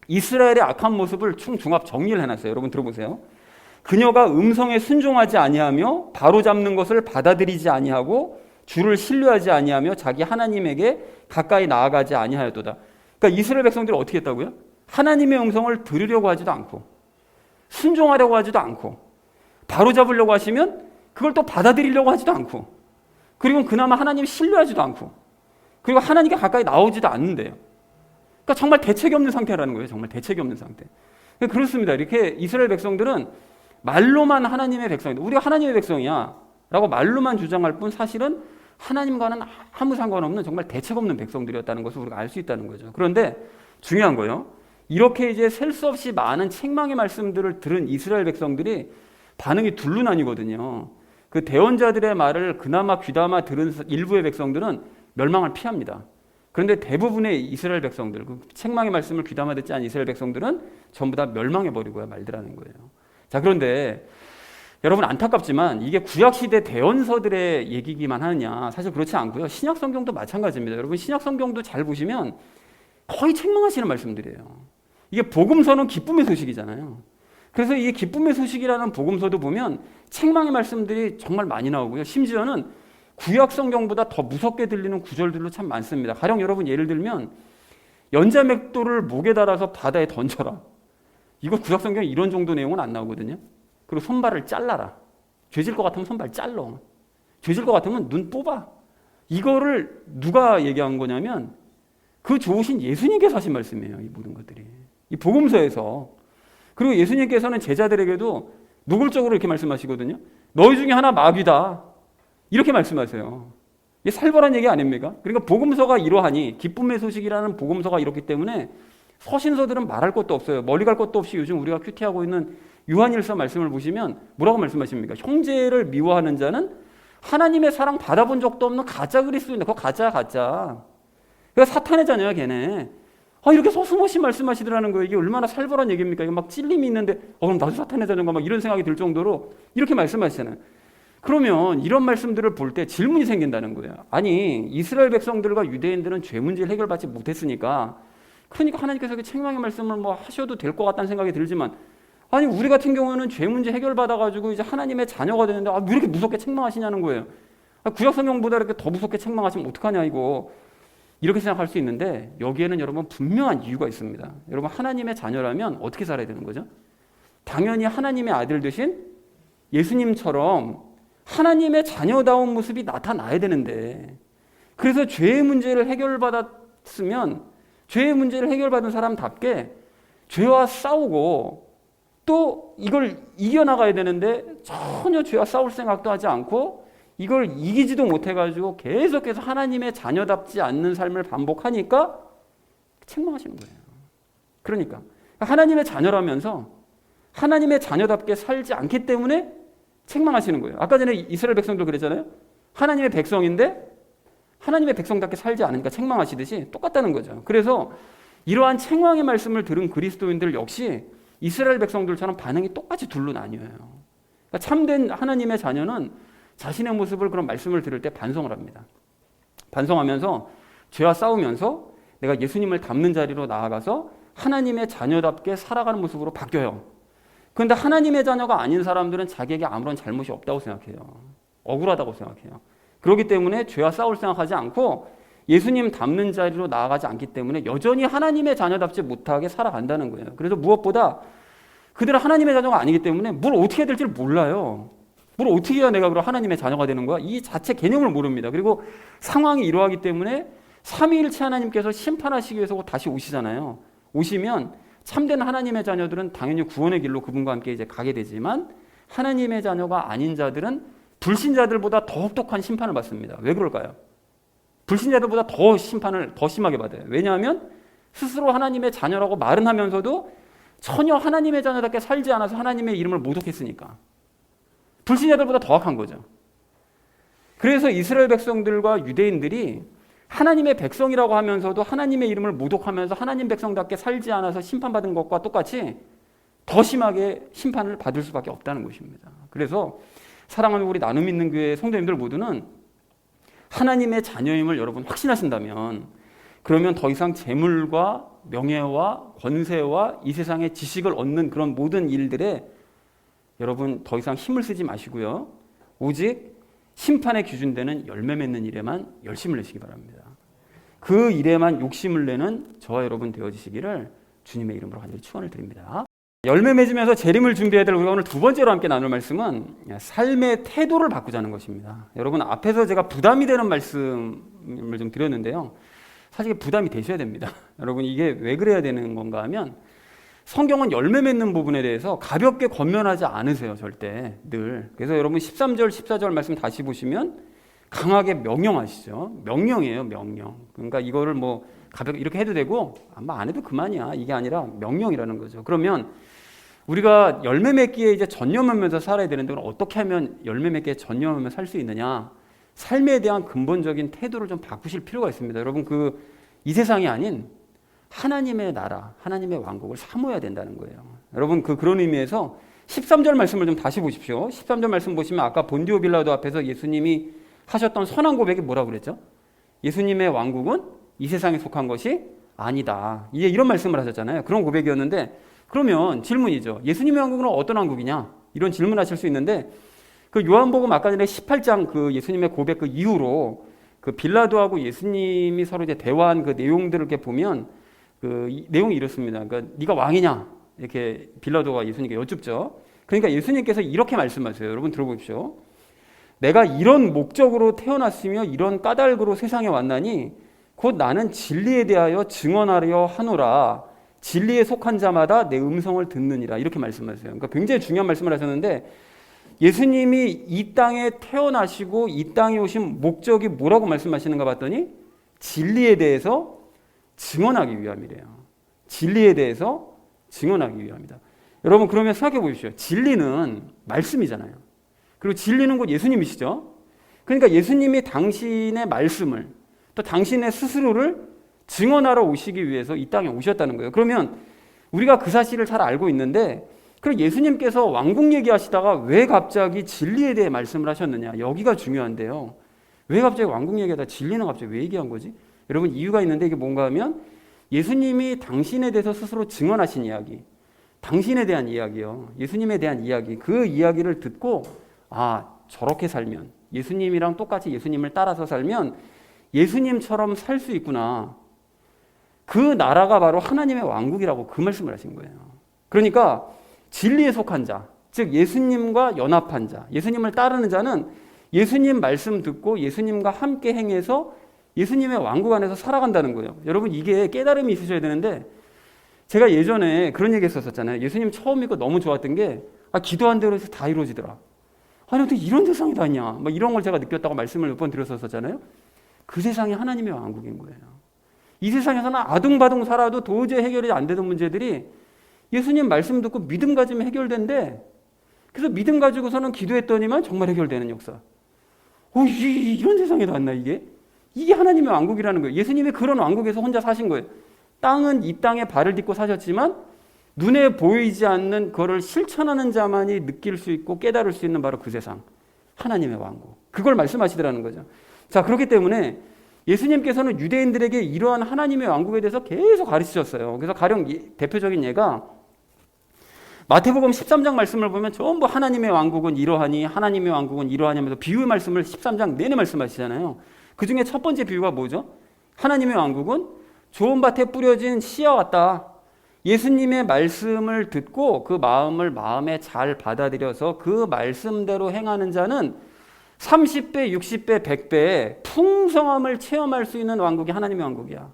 이스라엘의 악한 모습을 총종합 정리를 해놨어요. 여러분 들어보세요. 그녀가 음성에 순종하지 아니하며 바로잡는 것을 받아들이지 아니하고 주를 신뢰하지 아니하며 자기 하나님에게 가까이 나아가지 아니하였도다. 그러니까 이스라엘 백성들이 어떻게 했다고요? 하나님의 음성을 들으려고 하지도 않고 순종하려고 하지도 않고 바로잡으려고 하시면 그걸 또 받아들이려고 하지도 않고, 그리고 그나마 하나님 신뢰하지도 않고, 그리고 하나님께 가까이 나오지도 않는데요. 그러니까 정말 대책이 없는 상태라는 거예요. 정말 대책이 없는 상태. 그렇습니다. 이렇게 이스라엘 백성들은 말로만 하나님의 백성이다, 우리가 하나님의 백성이야 라고 말로만 주장할 뿐 사실은 하나님과는 아무 상관없는 정말 대책 없는 백성들이었다는 것을 우리가 알 수 있다는 거죠. 그런데 중요한 거요, 이렇게 이제 셀 수 없이 많은 책망의 말씀들을 들은 이스라엘 백성들이 반응이 둘로 나뉘거든요. 그 대언자들의 말을 그나마 귀담아 들은 일부의 백성들은 멸망을 피합니다. 그런데 대부분의 이스라엘 백성들, 그 책망의 말씀을 귀담아 듣지 않은 이스라엘 백성들은 전부 다 멸망해버리고야 말더라는 거예요. 자, 그런데 여러분, 안타깝지만 이게 구약시대 대언서들의 얘기기만 하느냐? 사실 그렇지 않고요. 신약성경도 마찬가지입니다. 여러분, 신약성경도 잘 보시면 거의 책망하시는 말씀들이에요. 이게 복음서는 기쁨의 소식이잖아요. 그래서 이 기쁨의 소식이라는 복음서도 보면 책망의 말씀들이 정말 많이 나오고요. 심지어는 구약성경보다 더 무섭게 들리는 구절들도 참 많습니다. 가령 여러분 예를 들면 연자맥도를 목에 달아서 바다에 던져라. 이거 구약성경에 이런 정도 내용은 안 나오거든요. 그리고 손발을 잘라라. 죄질 것 같으면 손발 잘라. 죄질 것 같으면 눈 뽑아. 이거를 누가 얘기한 거냐면 그 좋으신 예수님께서 하신 말씀이에요. 이 모든 것들이. 이 복음서에서. 그리고 예수님께서는 제자들에게도 노골적으로 이렇게 말씀하시거든요. 너희 중에 하나 마귀다. 이렇게 말씀하세요. 이게 살벌한 얘기 아닙니까? 그러니까 복음서가 이러하니, 기쁨의 소식이라는 복음서가 이렇기 때문에 서신서들은 말할 것도 없어요. 멀리 갈 것도 없이 요즘 우리가 큐티하고 있는 요한일서 말씀을 보시면 뭐라고 말씀하십니까? 형제를 미워하는 자는 하나님의 사랑 받아본 적도 없는 가짜 그리스도인데, 그거 가짜야, 가짜. 그러니까 사탄의 자녀야, 걔네. 이렇게 서슴없이 말씀하시더라는 거예요. 이게 얼마나 살벌한 얘기입니까? 이게 막 찔림이 있는데, 그럼 나도 사탄의 자녀인가? 막 이런 생각이 들 정도로 이렇게 말씀하시잖아요. 그러면 이런 말씀들을 볼 때 질문이 생긴다는 거예요. 아니, 이스라엘 백성들과 유대인들은 죄 문제를 해결받지 못했으니까, 그러니까 하나님께서 그 책망의 말씀을 뭐 하셔도 될 것 같다는 생각이 들지만, 아니, 우리 같은 경우는 죄 문제 해결받아가지고 이제 하나님의 자녀가 되는데, 왜 이렇게 무섭게 책망하시냐는 거예요. 구약 성경보다 이렇게 더 무섭게 책망하시면 어떡하냐, 이거. 이렇게 생각할 수 있는데, 여기에는 여러분 분명한 이유가 있습니다. 여러분, 하나님의 자녀라면 어떻게 살아야 되는 거죠? 당연히 하나님의 아들 되신 예수님처럼 하나님의 자녀다운 모습이 나타나야 되는데, 그래서 죄의 문제를 해결받았으면 죄의 문제를 해결받은 사람답게 죄와 싸우고 또 이걸 이겨나가야 되는데, 전혀 죄와 싸울 생각도 하지 않고 이걸 이기지도 못해가지고 계속해서 하나님의 자녀답지 않는 삶을 반복하니까 책망하시는 거예요. 그러니까 하나님의 자녀라면서 하나님의 자녀답게 살지 않기 때문에 책망하시는 거예요. 아까 전에 이스라엘 백성들 그랬잖아요. 하나님의 백성인데 하나님의 백성답게 살지 않으니까 책망하시듯이 똑같다는 거죠. 그래서 이러한 책망의 말씀을 들은 그리스도인들 역시 이스라엘 백성들처럼 반응이 똑같이 둘로 나뉘어요. 그러니까 참된 하나님의 자녀는 자신의 모습을, 그런 말씀을 들을 때 반성을 합니다. 반성하면서 죄와 싸우면서 내가 예수님을 닮는 자리로 나아가서 하나님의 자녀답게 살아가는 모습으로 바뀌어요. 그런데 하나님의 자녀가 아닌 사람들은 자기에게 아무런 잘못이 없다고 생각해요. 억울하다고 생각해요. 그렇기 때문에 죄와 싸울 생각하지 않고 예수님 닮는 자리로 나아가지 않기 때문에 여전히 하나님의 자녀답지 못하게 살아간다는 거예요. 그래서 무엇보다 그들은 하나님의 자녀가 아니기 때문에 뭘 어떻게 해야 될지를 몰라요. 뭘 어떻게 해야 내가 그럼 하나님의 자녀가 되는 거야? 이 자체 개념을 모릅니다. 그리고 상황이 이러하기 때문에 삼위일체 하나님께서 심판하시기 위해서 다시 오시잖아요. 오시면 참된 하나님의 자녀들은 당연히 구원의 길로 그분과 함께 이제 가게 되지만, 하나님의 자녀가 아닌 자들은 불신자들보다 더 혹독한 심판을 받습니다. 왜 그럴까요? 불신자들보다 더 심판을 더 심하게 받아요. 왜냐하면 스스로 하나님의 자녀라고 말은 하면서도 전혀 하나님의 자녀답게 살지 않아서 하나님의 이름을 모독했으니까. 불신자들보다 더 악한 거죠. 그래서 이스라엘 백성들과 유대인들이 하나님의 백성이라고 하면서도 하나님의 이름을 모독하면서 하나님 백성답게 살지 않아서 심판받은 것과 똑같이 더 심하게 심판을 받을 수밖에 없다는 것입니다. 그래서 사랑하는 우리 나눔 있는 교회 성도님들 모두는 하나님의 자녀임을 여러분 확신하신다면, 그러면 더 이상 재물과 명예와 권세와 이 세상의 지식을 얻는 그런 모든 일들에 여러분 더 이상 힘을 쓰지 마시고요. 오직 심판의 기준 되는 열매 맺는 일에만 열심을 내시기 바랍니다. 그 일에만 욕심을 내는 저와 여러분 되어지시기를 주님의 이름으로 간절히 축원을 드립니다. 열매 맺으면서 재림을 준비해야 될 우리가 오늘 두 번째로 함께 나눌 말씀은 삶의 태도를 바꾸자는 것입니다. 여러분, 앞에서 제가 부담이 되는 말씀을 좀 드렸는데요. 사실 부담이 되셔야 됩니다. 여러분, 이게 왜 그래야 되는 건가 하면, 성경은 열매 맺는 부분에 대해서 가볍게 권면하지 않으세요, 절대. 늘. 그래서 여러분 13절, 14절 말씀 다시 보시면 강하게 명령하시죠. 명령이에요, 명령. 그러니까 이거를 뭐 가볍게 이렇게 해도 되고 아마 안 해도 그만이야, 이게 아니라 명령이라는 거죠. 그러면 우리가 열매 맺기에 이제 전념하면서 살아야 되는데, 그럼 어떻게 하면 열매 맺기에 전념하면서 살 수 있느냐? 삶에 대한 근본적인 태도를 좀 바꾸실 필요가 있습니다. 여러분, 이 세상이 아닌 하나님의 나라, 하나님의 왕국을 사모해야 된다는 거예요. 여러분, 그런 의미에서 13절 말씀을 좀 다시 보십시오. 13절 말씀 보시면 아까 본디오 빌라도 앞에서 예수님이 하셨던 선한 고백이 뭐라고 그랬죠? 예수님의 왕국은 이 세상에 속한 것이 아니다. 이런 말씀을 하셨잖아요. 그런 고백이었는데, 그러면 질문이죠. 예수님의 왕국은 어떤 왕국이냐? 이런 질문하실 수 있는데, 요한복음 아까 전에 18장 예수님의 고백 이후로 빌라도하고 예수님이 서로 이제 대화한 내용들을 이렇게 보면 내용이 이렇습니다. 그러니까 네가 왕이냐? 이렇게 빌라도가 예수님께 여쭙죠. 그러니까 예수님께서 이렇게 말씀하세요. 여러분 들어보십시오. 내가 이런 목적으로 태어났으며 이런 까닭으로 세상에 왔나니 곧 나는 진리에 대하여 증언하려 하노라. 진리에 속한 자마다 내 음성을 듣느니라. 이렇게 말씀하세요. 그러니까 굉장히 중요한 말씀을 하셨는데, 예수님이 이 땅에 태어나시고 이 땅에 오신 목적이 뭐라고 말씀하시는가 봤더니 진리에 대해서 증언하기 위함이래요. 진리에 대해서 증언하기 위함이다. 여러분 그러면 생각해 보십시오. 진리는 말씀이잖아요. 그리고 진리는 곧 예수님이시죠. 그러니까 예수님이 당신의 말씀을 또 당신의 스스로를 증언하러 오시기 위해서 이 땅에 오셨다는 거예요. 그러면 우리가 그 사실을 잘 알고 있는데 그럼 예수님께서 왕국 얘기하시다가 왜 갑자기 진리에 대해 말씀을 하셨느냐? 여기가 중요한데요. 왜 갑자기 왕국 얘기하다 진리는 갑자기 왜 얘기한 거지? 여러분 이유가 있는데 이게 뭔가 하면 예수님이 당신에 대해서 스스로 증언하신 이야기, 당신에 대한 이야기요. 예수님에 대한 이야기, 그 이야기를 듣고 아 저렇게 살면 예수님이랑 똑같이 예수님을 따라서 살면 예수님처럼 살 수 있구나. 그 나라가 바로 하나님의 왕국이라고 그 말씀을 하신 거예요. 그러니까 진리에 속한 자, 즉 예수님과 연합한 자, 예수님을 따르는 자는 예수님 말씀 듣고 예수님과 함께 행해서 예수님의 왕국 안에서 살아간다는 거예요. 여러분 이게 깨달음이 있으셔야 되는데 제가 예전에 그런 얘기 했었잖아요. 예수님 처음 믿고 너무 좋았던 게 기도한 대로 해서 다 이루어지더라. 아니 어떻게 이런 세상이 다 있냐. 뭐 이런 걸 제가 느꼈다고 말씀을 몇 번 드렸었잖아요. 그 세상이 하나님의 왕국인 거예요. 이 세상에서는 아둥바둥 살아도 도저히 해결이 안 되던 문제들이 예수님 말씀 듣고 믿음 가지면 해결된대. 그래서 믿음 가지고서는 기도했더니만 정말 해결되는 역사. 이런 세상에도 왔나 이게? 이게 하나님의 왕국이라는 거예요. 예수님이 그런 왕국에서 혼자 사신 거예요. 땅은 이 땅에 발을 딛고 사셨지만 눈에 보이지 않는 그거를 실천하는 자만이 느낄 수 있고 깨달을 수 있는 바로 그 세상. 하나님의 왕국. 그걸 말씀하시더라는 거죠. 자, 그렇기 때문에 예수님께서는 유대인들에게 이러한 하나님의 왕국에 대해서 계속 가르치셨어요. 그래서 가령 대표적인 예가 마태복음 13장 말씀을 보면 전부 하나님의 왕국은 이러하니 하나님의 왕국은 이러하니 하면서 비유 말씀을 13장 내내 말씀하시잖아요. 그 중에 첫 번째 비유가 뭐죠? 하나님의 왕국은 좋은 밭에 뿌려진 씨와 같다. 예수님의 말씀을 듣고 그 마음을 마음에 잘 받아들여서 그 말씀대로 행하는 자는 30배, 60배, 100배의 풍성함을 체험할 수 있는 왕국이 하나님의 왕국이야.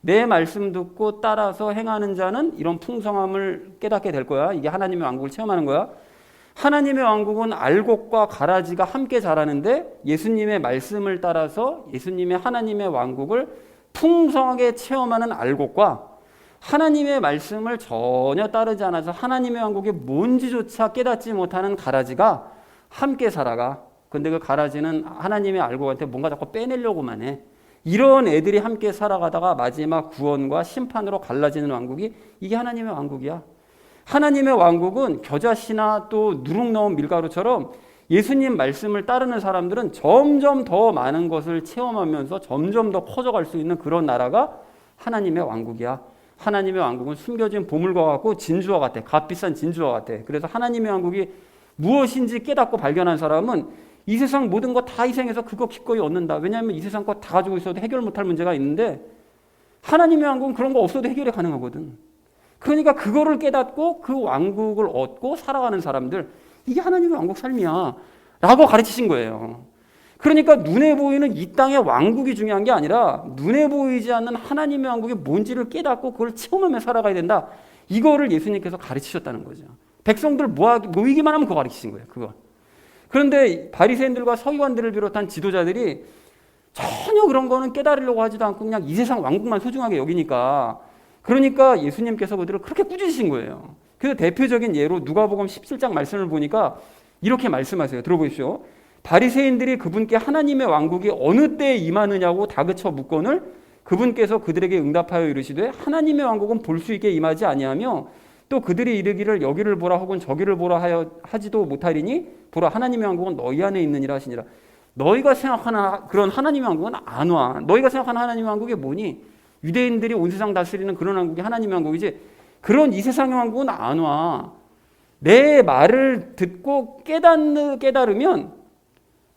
내 말씀 듣고 따라서 행하는 자는 이런 풍성함을 깨닫게 될 거야. 이게 하나님의 왕국을 체험하는 거야. 하나님의 왕국은 알곡과 가라지가 함께 자라는데 예수님의 말씀을 따라서 예수님의 하나님의 왕국을 풍성하게 체험하는 알곡과 하나님의 말씀을 전혀 따르지 않아서 하나님의 왕국이 뭔지조차 깨닫지 못하는 가라지가 함께 살아가. 근데 그 가라지는 하나님의 알곡한테 뭔가 자꾸 빼내려고만 해. 이런 애들이 함께 살아가다가 마지막 구원과 심판으로 갈라지는 왕국이 이게 하나님의 왕국이야. 하나님의 왕국은 겨자씨나 또 누룩 넣은 밀가루처럼 예수님 말씀을 따르는 사람들은 점점 더 많은 것을 체험하면서 점점 더 커져갈 수 있는 그런 나라가 하나님의 왕국이야. 하나님의 왕국은 숨겨진 보물과 같고 진주와 같아. 값비싼 진주와 같아. 그래서 하나님의 왕국이 무엇인지 깨닫고 발견한 사람은 이 세상 모든 거 다 희생해서 그거 기꺼이 얻는다. 왜냐하면 이 세상 거 다 가지고 있어도 해결 못할 문제가 있는데 하나님의 왕국은 그런 거 없어도 해결이 가능하거든. 그러니까 그거를 깨닫고 그 왕국을 얻고 살아가는 사람들, 이게 하나님의 왕국 삶이야 라고 가르치신 거예요. 그러니까 눈에 보이는 이 땅의 왕국이 중요한 게 아니라 눈에 보이지 않는 하나님의 왕국이 뭔지를 깨닫고 그걸 체험하며 살아가야 된다. 이거를 예수님께서 가르치셨다는 거죠. 백성들 모이기만 하면 그거 가르치신 거예요. 그거. 그런데 바리새인들과 서기관들을 비롯한 지도자들이 전혀 그런 거는 깨달으려고 하지도 않고 그냥 이 세상 왕국만 소중하게 여기니까 그러니까 예수님께서 그들을 그렇게 꾸짖으신 거예요. 그래서 대표적인 예로 누가복음 17장 말씀을 보니까 이렇게 말씀하세요. 들어보십시오. 바리새인들이 그분께 하나님의 왕국이 어느 때에 임하느냐고 다그쳐 묻거늘 그분께서 그들에게 응답하여 이르시되 하나님의 왕국은 볼 수 있게 임하지 아니하며 또 그들이 이르기를 여기를 보라 혹은 저기를 보라 하여 하지도 못하리니 보라 하나님의 왕국은 너희 안에 있느니라 하시니라. 너희가 생각하는 그런 하나님의 왕국은 안 와. 너희가 생각하는 하나님의 왕국이 뭐니? 유대인들이 온 세상 다스리는 그런 왕국이 하나님의 왕국이지 그런 이 세상의 왕국은 안 와. 내 말을 듣고 깨달으면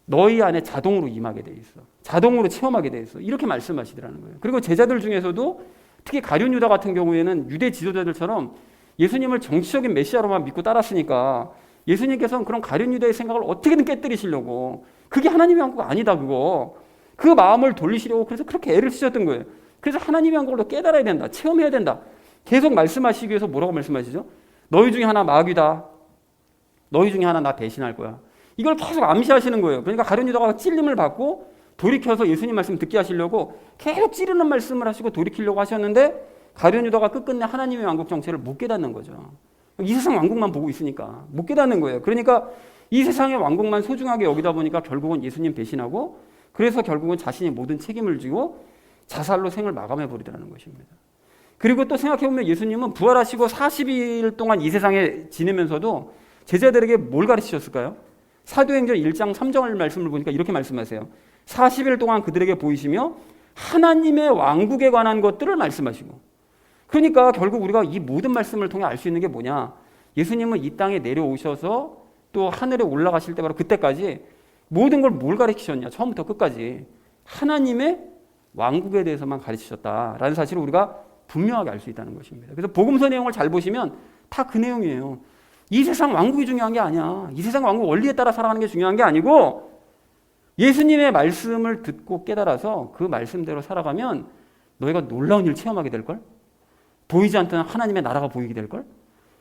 너희 안에 자동으로 임하게 돼 있어. 자동으로 체험하게 돼 있어. 이렇게 말씀하시더라는 거예요. 그리고 제자들 중에서도 특히 가룟 유다 같은 경우에는 유대 지도자들처럼 예수님을 정치적인 메시아로만 믿고 따랐으니까 예수님께서는 그런 가룟 유다의 생각을 어떻게든 깨뜨리시려고 그게 하나님의 왕국 아니다 그거. 그 마음을 돌리시려고 그래서 그렇게 애를 쓰셨던 거예요. 그래서 하나님의 왕국을 더 깨달아야 된다. 체험해야 된다. 계속 말씀하시기 위해서 뭐라고 말씀하시죠? 너희 중에 하나 마귀다. 너희 중에 하나 나 배신할 거야. 이걸 계속 암시하시는 거예요. 그러니까 가룟 유다가 찔림을 받고 돌이켜서 예수님 말씀 듣게 하시려고 계속 찌르는 말씀을 하시고 돌이키려고 하셨는데 가룟 유다가 끝끝내 하나님의 왕국 정체를 못 깨닫는 거죠. 이 세상 왕국만 보고 있으니까 못 깨닫는 거예요. 그러니까 이 세상의 왕국만 소중하게 여기다 보니까 결국은 예수님 배신하고 그래서 결국은 자신이 모든 책임을 지고 자살로 생을 마감해 버리더라는 것입니다. 그리고 또 생각해보면 예수님은 부활하시고 40일 동안 이 세상에 지내면서도 제자들에게 뭘 가르치셨을까요? 사도행전 1장 3절 말씀을 보니까 이렇게 말씀하세요. 40일 동안 그들에게 보이시며 하나님의 왕국에 관한 것들을 말씀하시고, 그러니까 결국 우리가 이 모든 말씀을 통해 알 수 있는 게 뭐냐, 예수님은 이 땅에 내려오셔서 또 하늘에 올라가실 때 바로 그때까지 모든 걸 뭘 가르치셨냐, 처음부터 끝까지 하나님의 왕국에 대해서만 가르치셨다라는 사실을 우리가 분명하게 알 수 있다는 것입니다. 그래서 복음서 내용을 잘 보시면 다 그 내용이에요. 이 세상 왕국이 중요한 게 아니야. 이 세상 왕국 원리에 따라 살아가는 게 중요한 게 아니고 예수님의 말씀을 듣고 깨달아서 그 말씀대로 살아가면 너희가 놀라운 일을 체험하게 될걸? 보이지 않던 하나님의 나라가 보이게 될걸?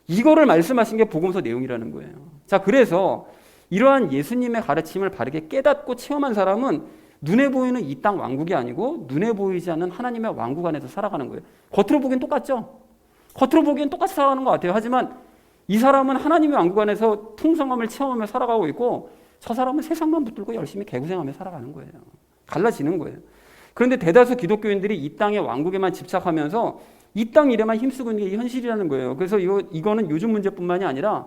이거를 말씀하신 게 복음서 내용이라는 거예요. 자, 그래서 이러한 예수님의 가르침을 바르게 깨닫고 체험한 사람은 눈에 보이는 이 땅 왕국이 아니고 눈에 보이지 않는 하나님의 왕국 안에서 살아가는 거예요. 겉으로 보기엔 똑같죠? 겉으로 보기엔 똑같이 살아가는 것 같아요. 하지만 이 사람은 하나님의 왕국 안에서 풍성함을 체험하며 살아가고 있고 저 사람은 세상만 붙들고 열심히 개구생하며 살아가는 거예요. 갈라지는 거예요. 그런데 대다수 기독교인들이 이 땅의 왕국에만 집착하면서 이 땅 일에만 힘쓰고 있는 게 현실이라는 거예요. 그래서 이거는 요즘 문제뿐만이 아니라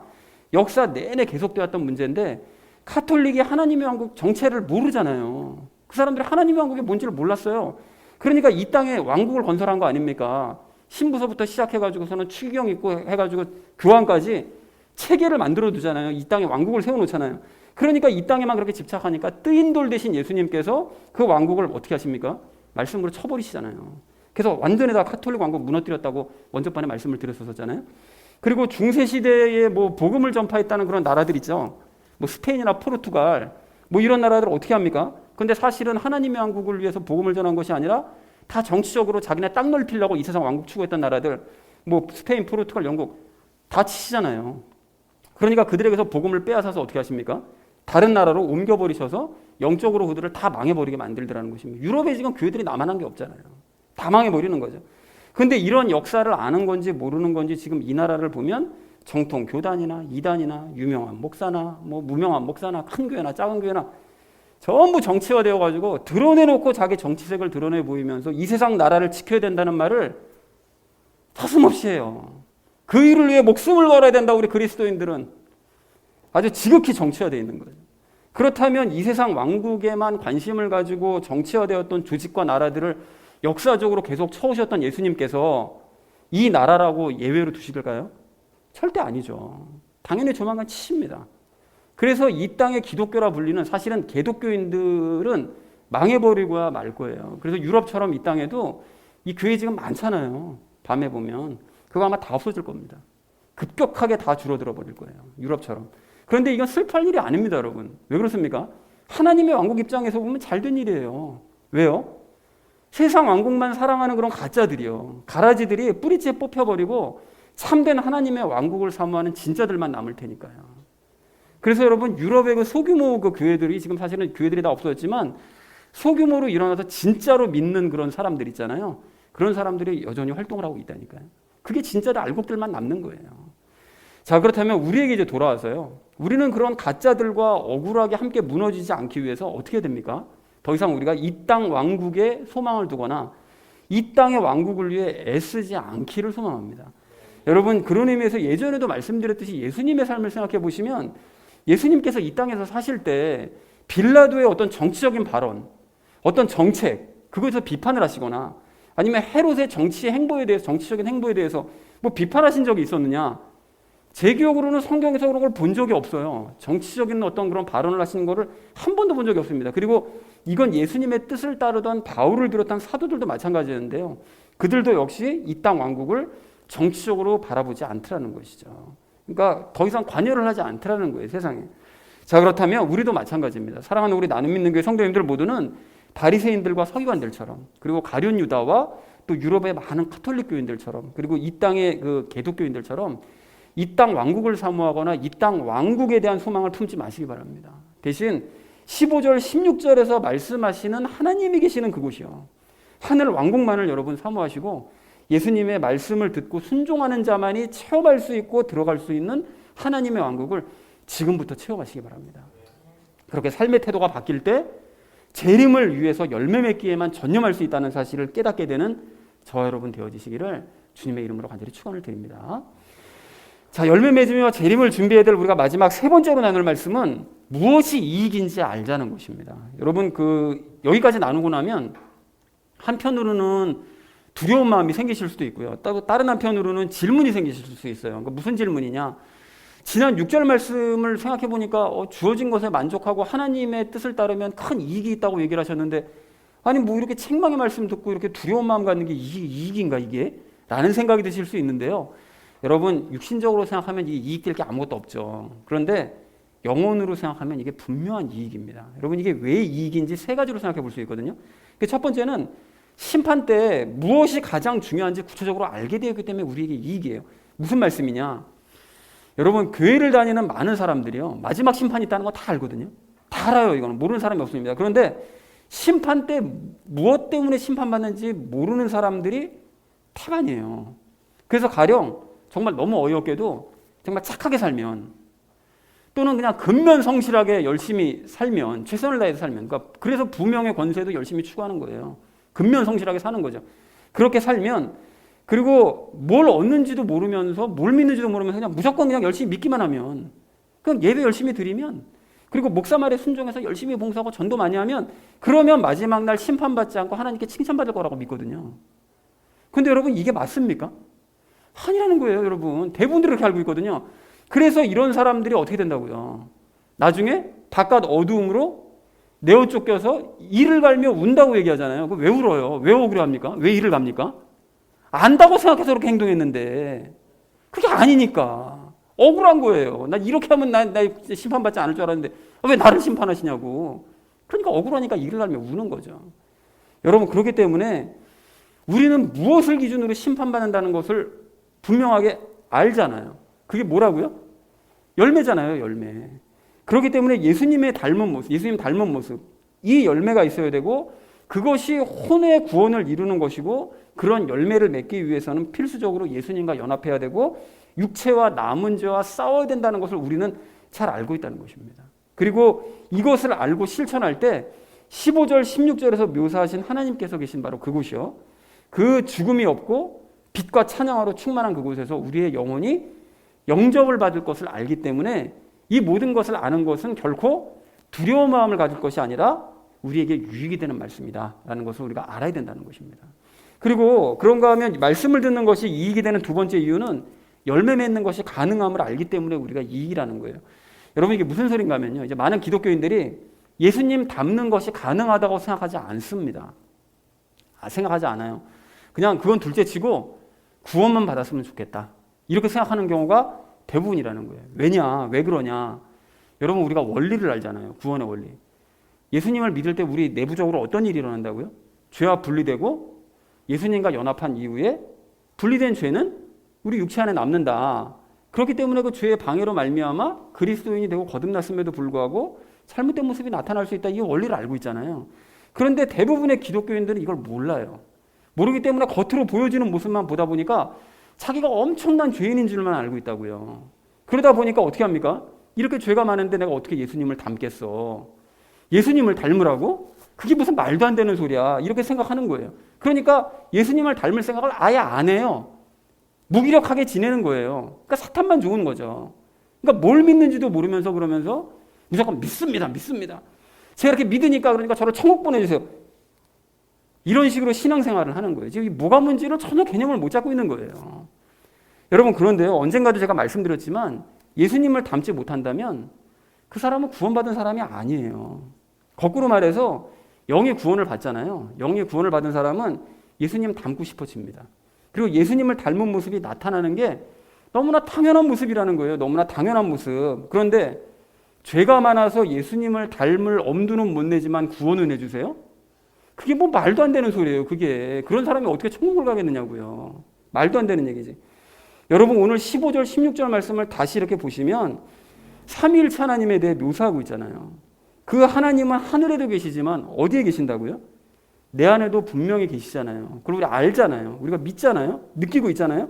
역사 내내 계속되었던 문제인데 카톨릭이 하나님의 왕국 정체를 모르잖아요. 그 사람들이 하나님의 왕국이 뭔지를 몰랐어요. 그러니까 이 땅에 왕국을 건설한 거 아닙니까? 신부서부터 시작해가지고서는 추기경 있고 해가지고 교황까지 체계를 만들어 두잖아요. 이 땅에 왕국을 세워놓잖아요. 그러니까 이 땅에만 그렇게 집착하니까 뜨인 돌 대신 예수님께서 그 왕국을 어떻게 하십니까? 말씀으로 쳐버리시잖아요. 그래서 완전히 다 카톨릭 왕국 무너뜨렸다고 원전반에 말씀을 드렸었잖아요. 그리고 중세시대에 뭐 복음을 전파했다는 그런 나라들 있죠. 뭐 스페인이나 포르투갈 뭐 이런 나라들 어떻게 합니까? 근데 사실은 하나님의 왕국을 위해서 복음을 전한 것이 아니라 다 정치적으로 자기네 땅 넓히려고 이 세상 왕국 추구했던 나라들, 뭐 스페인, 포르투갈, 영국 다 치시잖아요. 그러니까 그들에게서 복음을 빼앗아서 어떻게 하십니까? 다른 나라로 옮겨버리셔서 영적으로 그들을 다 망해버리게 만들더라는 것입니다. 유럽에 지금 교회들이 남아난 게 없잖아요. 다 망해버리는 거죠. 그런데 이런 역사를 아는 건지 모르는 건지 지금 이 나라를 보면 정통 교단이나 이단이나 유명한 목사나 뭐 무명한 목사나 큰 교회나 작은 교회나 전부 정치화되어 가지고 드러내놓고 자기 정치색을 드러내 보이면서 이 세상 나라를 지켜야 된다는 말을 서슴없이 해요. 그 일을 위해 목숨을 걸어야 된다. 우리 그리스도인들은 아주 지극히 정치화되어 있는 거예요. 그렇다면 이 세상 왕국에만 관심을 가지고 정치화되었던 조직과 나라들을 역사적으로 계속 쳐오셨던 예수님께서 이 나라라고 예외로 두실까요? 절대 아니죠. 당연히 조만간 치십니다. 그래서 이 땅의 기독교라 불리는 사실은 개독교인들은 망해버리고야 말 거예요. 그래서 유럽처럼 이 땅에도 이 교회 지금 많잖아요. 밤에 보면 그거 아마 다 없어질 겁니다. 급격하게 다 줄어들어 버릴 거예요. 유럽처럼. 그런데 이건 슬퍼할 일이 아닙니다, 여러분. 왜 그렇습니까? 하나님의 왕국 입장에서 보면 잘된 일이에요. 왜요? 세상 왕국만 사랑하는 그런 가짜들이요. 가라지들이 뿌리째 뽑혀버리고 참된 하나님의 왕국을 사모하는 진짜들만 남을 테니까요. 그래서 여러분 유럽의 그 소규모 그 교회들이 지금 사실은 교회들이 다 없어졌지만 소규모로 일어나서 진짜로 믿는 그런 사람들 있잖아요. 그런 사람들이 여전히 활동을 하고 있다니까요. 그게 진짜로 알곡들만 남는 거예요. 자, 그렇다면 우리에게 이제 돌아와서요. 우리는 그런 가짜들과 억울하게 함께 무너지지 않기 위해서 어떻게 됩니까? 더 이상 우리가 이 땅 왕국에 소망을 두거나 이 땅의 왕국을 위해 애쓰지 않기를 소망합니다. 여러분 그런 의미에서 예전에도 말씀드렸듯이 예수님의 삶을 생각해 보시면 예수님께서 이 땅에서 사실 때 빌라도의 어떤 정치적인 발언, 어떤 정책, 그것에서 비판을 하시거나 아니면 헤롯의 정치 행보에 대해서, 정치적인 행보에 대해서 뭐 비판하신 적이 있었느냐? 제 기억으로는 성경에서 그런 걸 본 적이 없어요. 정치적인 어떤 그런 발언을 하시는 거를 한 번도 본 적이 없습니다. 그리고 이건 예수님의 뜻을 따르던 바울을 비롯한 사도들도 마찬가지였는데요. 그들도 역시 이 땅 왕국을 정치적으로 바라보지 않더라는 것이죠. 그러니까 더 이상 관여를 하지 않더라는 거예요, 세상에. 자, 그렇다면 우리도 마찬가지입니다. 사랑하는 우리 나눔 믿는 교회 성도님들 모두는 바리새인들과 서기관들처럼, 그리고 가룟 유다와 또 유럽의 많은 카톨릭 교인들처럼, 그리고 이 땅의 그 개독교인들처럼 이 땅 왕국을 사모하거나 이 땅 왕국에 대한 소망을 품지 마시기 바랍니다. 대신 15절, 16절에서 말씀하시는 하나님이 계시는 그곳이요. 하늘 왕국만을 여러분 사모하시고 예수님의 말씀을 듣고 순종하는 자만이 체험할 수 있고 들어갈 수 있는 하나님의 왕국을 지금부터 체험하시기 바랍니다. 그렇게 삶의 태도가 바뀔 때 재림을 위해서 열매 맺기에만 전념할 수 있다는 사실을 깨닫게 되는 저와 여러분 되어지시기를 주님의 이름으로 간절히 축원을 드립니다. 자, 열매 맺으며 재림을 준비해야 될 우리가 마지막 세 번째로 나눌 말씀은 무엇이 이익인지 알자는 것입니다. 여러분 여기까지 나누고 나면 한편으로는 두려운 마음이 생기실 수도 있고요. 다른 한편으로는 질문이 생기실 수 있어요. 그러니까 무슨 질문이냐? 지난 6절 말씀을 생각해 보니까 주어진 것에 만족하고 하나님의 뜻을 따르면 큰 이익이 있다고 얘기를 하셨는데, 아니 뭐 이렇게 책망의 말씀 듣고 이렇게 두려운 마음 갖는 게 이익인가 이게? 라는 생각이 드실 수 있는데요. 여러분 육신적으로 생각하면 이게 이익될 게 아무것도 없죠. 그런데 영혼으로 생각하면 이게 분명한 이익입니다. 여러분 이게 왜 이익인지 세 가지로 생각해 볼 수 있거든요. 첫 번째는 심판 때 무엇이 가장 중요한지 구체적으로 알게 되었기 때문에 우리에게 이익이에요. 무슨 말씀이냐? 여러분 교회를 다니는 많은 사람들이요, 마지막 심판이 있다는 거 다 알거든요. 다 알아요. 이거는 모르는 사람이 없습니다. 그런데 심판 때 무엇 때문에 심판받는지 모르는 사람들이 태반이에요. 그래서 가령 정말 너무 어이없게도 정말 착하게 살면, 또는 그냥 근면성실하게 열심히 살면, 최선을 다해서 살면, 그러니까 그래서 부명의 권세도 열심히 추구하는 거예요. 근면성실하게 사는 거죠. 그렇게 살면, 그리고 뭘 얻는지도 모르면서 뭘 믿는지도 모르면서 그냥 무조건 그냥 열심히 믿기만 하면, 그럼 예배 열심히 드리면, 그리고 목사 말에 순종해서 열심히 봉사하고 전도 많이 하면, 그러면 마지막 날 심판받지 않고 하나님께 칭찬받을 거라고 믿거든요. 근데 여러분 이게 맞습니까? 아니라는 거예요. 여러분 대부분들이 그렇게 알고 있거든요. 그래서 이런 사람들이 어떻게 된다고요? 나중에 바깥 어두움으로 내어 쫓겨서 이를 갈며 운다고 얘기하잖아요. 왜 울어요? 왜 억울해 합니까? 왜 이를 갑니까? 안다고 생각해서 그렇게 행동했는데 그게 아니니까 억울한 거예요. 나 이렇게 하면 나 심판받지 않을 줄 알았는데 왜 나를 심판하시냐고. 그러니까 억울하니까 이를 갈며 우는 거죠. 여러분 그렇기 때문에 우리는 무엇을 기준으로 심판받는다는 것을 분명하게 알잖아요. 그게 뭐라고요? 열매잖아요. 열매. 그렇기 때문에 예수님의 닮은 모습, 예수님 닮은 모습, 이 열매가 있어야 되고 그것이 혼의 구원을 이루는 것이고, 그런 열매를 맺기 위해서는 필수적으로 예수님과 연합해야 되고 육체와 남은 죄와 싸워야 된다는 것을 우리는 잘 알고 있다는 것입니다. 그리고 이것을 알고 실천할 때 15절, 16절에서 묘사하신 하나님께서 계신 바로 그곳이요, 그 죽음이 없고 빛과 찬양으로 충만한 그곳에서 우리의 영혼이 영접을 받을 것을 알기 때문에 이 모든 것을 아는 것은 결코 두려운 마음을 가질 것이 아니라 우리에게 유익이 되는 말씀이다 라는 것을 우리가 알아야 된다는 것입니다. 그리고 그런가 하면 말씀을 듣는 것이 이익이 되는 두 번째 이유는 열매 맺는 것이 가능함을 알기 때문에 우리가 이익이라는 거예요. 여러분 이게 무슨 소린가 하면요, 이제 많은 기독교인들이 예수님 닮는 것이 가능하다고 생각하지 않습니다. 생각하지 않아요. 그냥 그건 둘째치고 구원만 받았으면 좋겠다 이렇게 생각하는 경우가 대부분이라는 거예요. 왜냐? 왜 그러냐? 여러분 우리가 원리를 알잖아요. 구원의 원리. 예수님을 믿을 때 우리 내부적으로 어떤 일이 일어난다고요? 죄와 분리되고 예수님과 연합한 이후에 분리된 죄는 우리 육체 안에 남는다. 그렇기 때문에 그 죄의 방해로 말미암아 그리스도인이 되고 거듭났음에도 불구하고 잘못된 모습이 나타날 수 있다. 이 원리를 알고 있잖아요. 그런데 대부분의 기독교인들은 이걸 몰라요. 모르기 때문에 겉으로 보여지는 모습만 보다 보니까 자기가 엄청난 죄인인 줄만 알고 있다고요. 그러다 보니까 어떻게 합니까? 이렇게 죄가 많은데 내가 어떻게 예수님을 닮겠어? 예수님을 닮으라고? 그게 무슨 말도 안 되는 소리야. 이렇게 생각하는 거예요. 그러니까 예수님을 닮을 생각을 아예 안 해요. 무기력하게 지내는 거예요. 그러니까 사탄만 좋은 거죠. 그러니까 뭘 믿는지도 모르면서 그러면서 무조건 믿습니다. 제가 이렇게 믿으니까 그러니까 저를 천국 보내주세요. 이런 식으로 신앙생활을 하는 거예요. 지금 뭐가 뭔지를 전혀 개념을 못 잡고 있는 거예요. 여러분 그런데요, 언젠가도 제가 말씀드렸지만 예수님을 닮지 못한다면 그 사람은 구원받은 사람이 아니에요. 거꾸로 말해서 영의 구원을 받잖아요. 영의 구원을 받은 사람은 예수님 닮고 싶어집니다. 그리고 예수님을 닮은 모습이 나타나는 게 너무나 당연한 모습이라는 거예요. 너무나 당연한 모습. 그런데 죄가 많아서 예수님을 닮을 엄두는 못 내지만 구원은 해주세요? 그게 뭐 말도 안 되는 소리예요. 그게 그런 사람이 어떻게 천국을 가겠느냐고요. 말도 안 되는 얘기지. 여러분 오늘 15절 16절 말씀을 다시 이렇게 보시면 삼위일체 하나님에 대해 묘사하고 있잖아요. 그 하나님은 하늘에도 계시지만 어디에 계신다고요? 내 안에도 분명히 계시잖아요. 그리고 우리 알잖아요. 우리가 믿잖아요. 느끼고 있잖아요.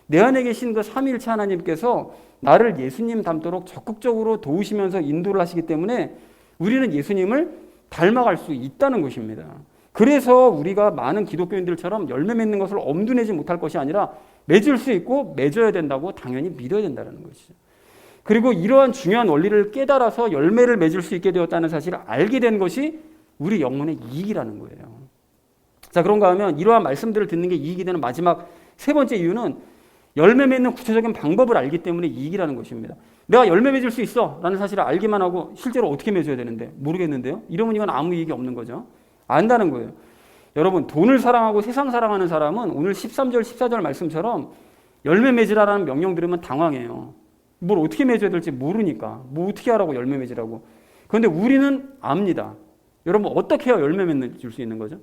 내 안에 계신 그 삼위일체 하나님께서 나를 예수님 닮도록 적극적으로 도우시면서 인도를 하시기 때문에 우리는 예수님을 닮아갈 수 있다는 것입니다. 그래서 우리가 많은 기독교인들처럼 열매 맺는 것을 엄두내지 못할 것이 아니라 맺을 수 있고 맺어야 된다고 당연히 믿어야 된다는 것이죠. 그리고 이러한 중요한 원리를 깨달아서 열매를 맺을 수 있게 되었다는 사실을 알게 된 것이 우리 영혼의 이익이라는 거예요. 자, 그런가 하면 이러한 말씀들을 듣는 게 이익이 되는 마지막 세 번째 이유는 열매 맺는 구체적인 방법을 알기 때문에 이익이라는 것입니다. 내가 열매 맺을 수 있어 라는 사실을 알기만 하고 실제로 어떻게 맺어야 되는데 모르겠는데요. 이러면 이건 아무 이익이 없는 거죠. 안다는 거예요. 여러분 돈을 사랑하고 세상 사랑하는 사람은 오늘 13절 14절 말씀처럼 열매 맺으라라는 명령 들으면 당황해요. 뭘 어떻게 맺어야 될지 모르니까 뭐 어떻게 하라고 열매 맺으라고. 그런데 우리는 압니다. 여러분 어떻게 해야 열매 맺을 수 있는 거죠?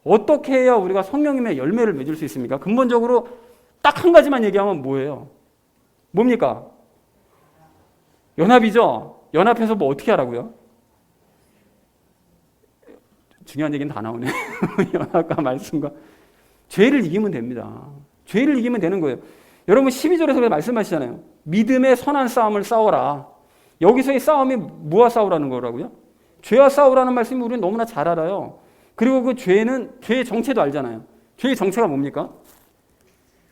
어떻게 해야 우리가 성령님의 열매를 맺을 수 있습니까? 근본적으로 딱 한 가지만 얘기하면 뭐예요? 뭡니까? 연합이죠? 연합해서 뭐 어떻게 하라고요? 중요한 얘기는 다 나오네. 연합과 말씀과 죄를 이기면 됩니다. 죄를 이기면 되는 거예요. 여러분 12절에서 말씀하시잖아요. 믿음의 선한 싸움을 싸워라. 여기서의 싸움이 뭐와 싸우라는 거라고요? 죄와 싸우라는 말씀이 우리는 너무나 잘 알아요. 그리고 그 죄는 죄의 정체도 알잖아요. 죄의 정체가 뭡니까?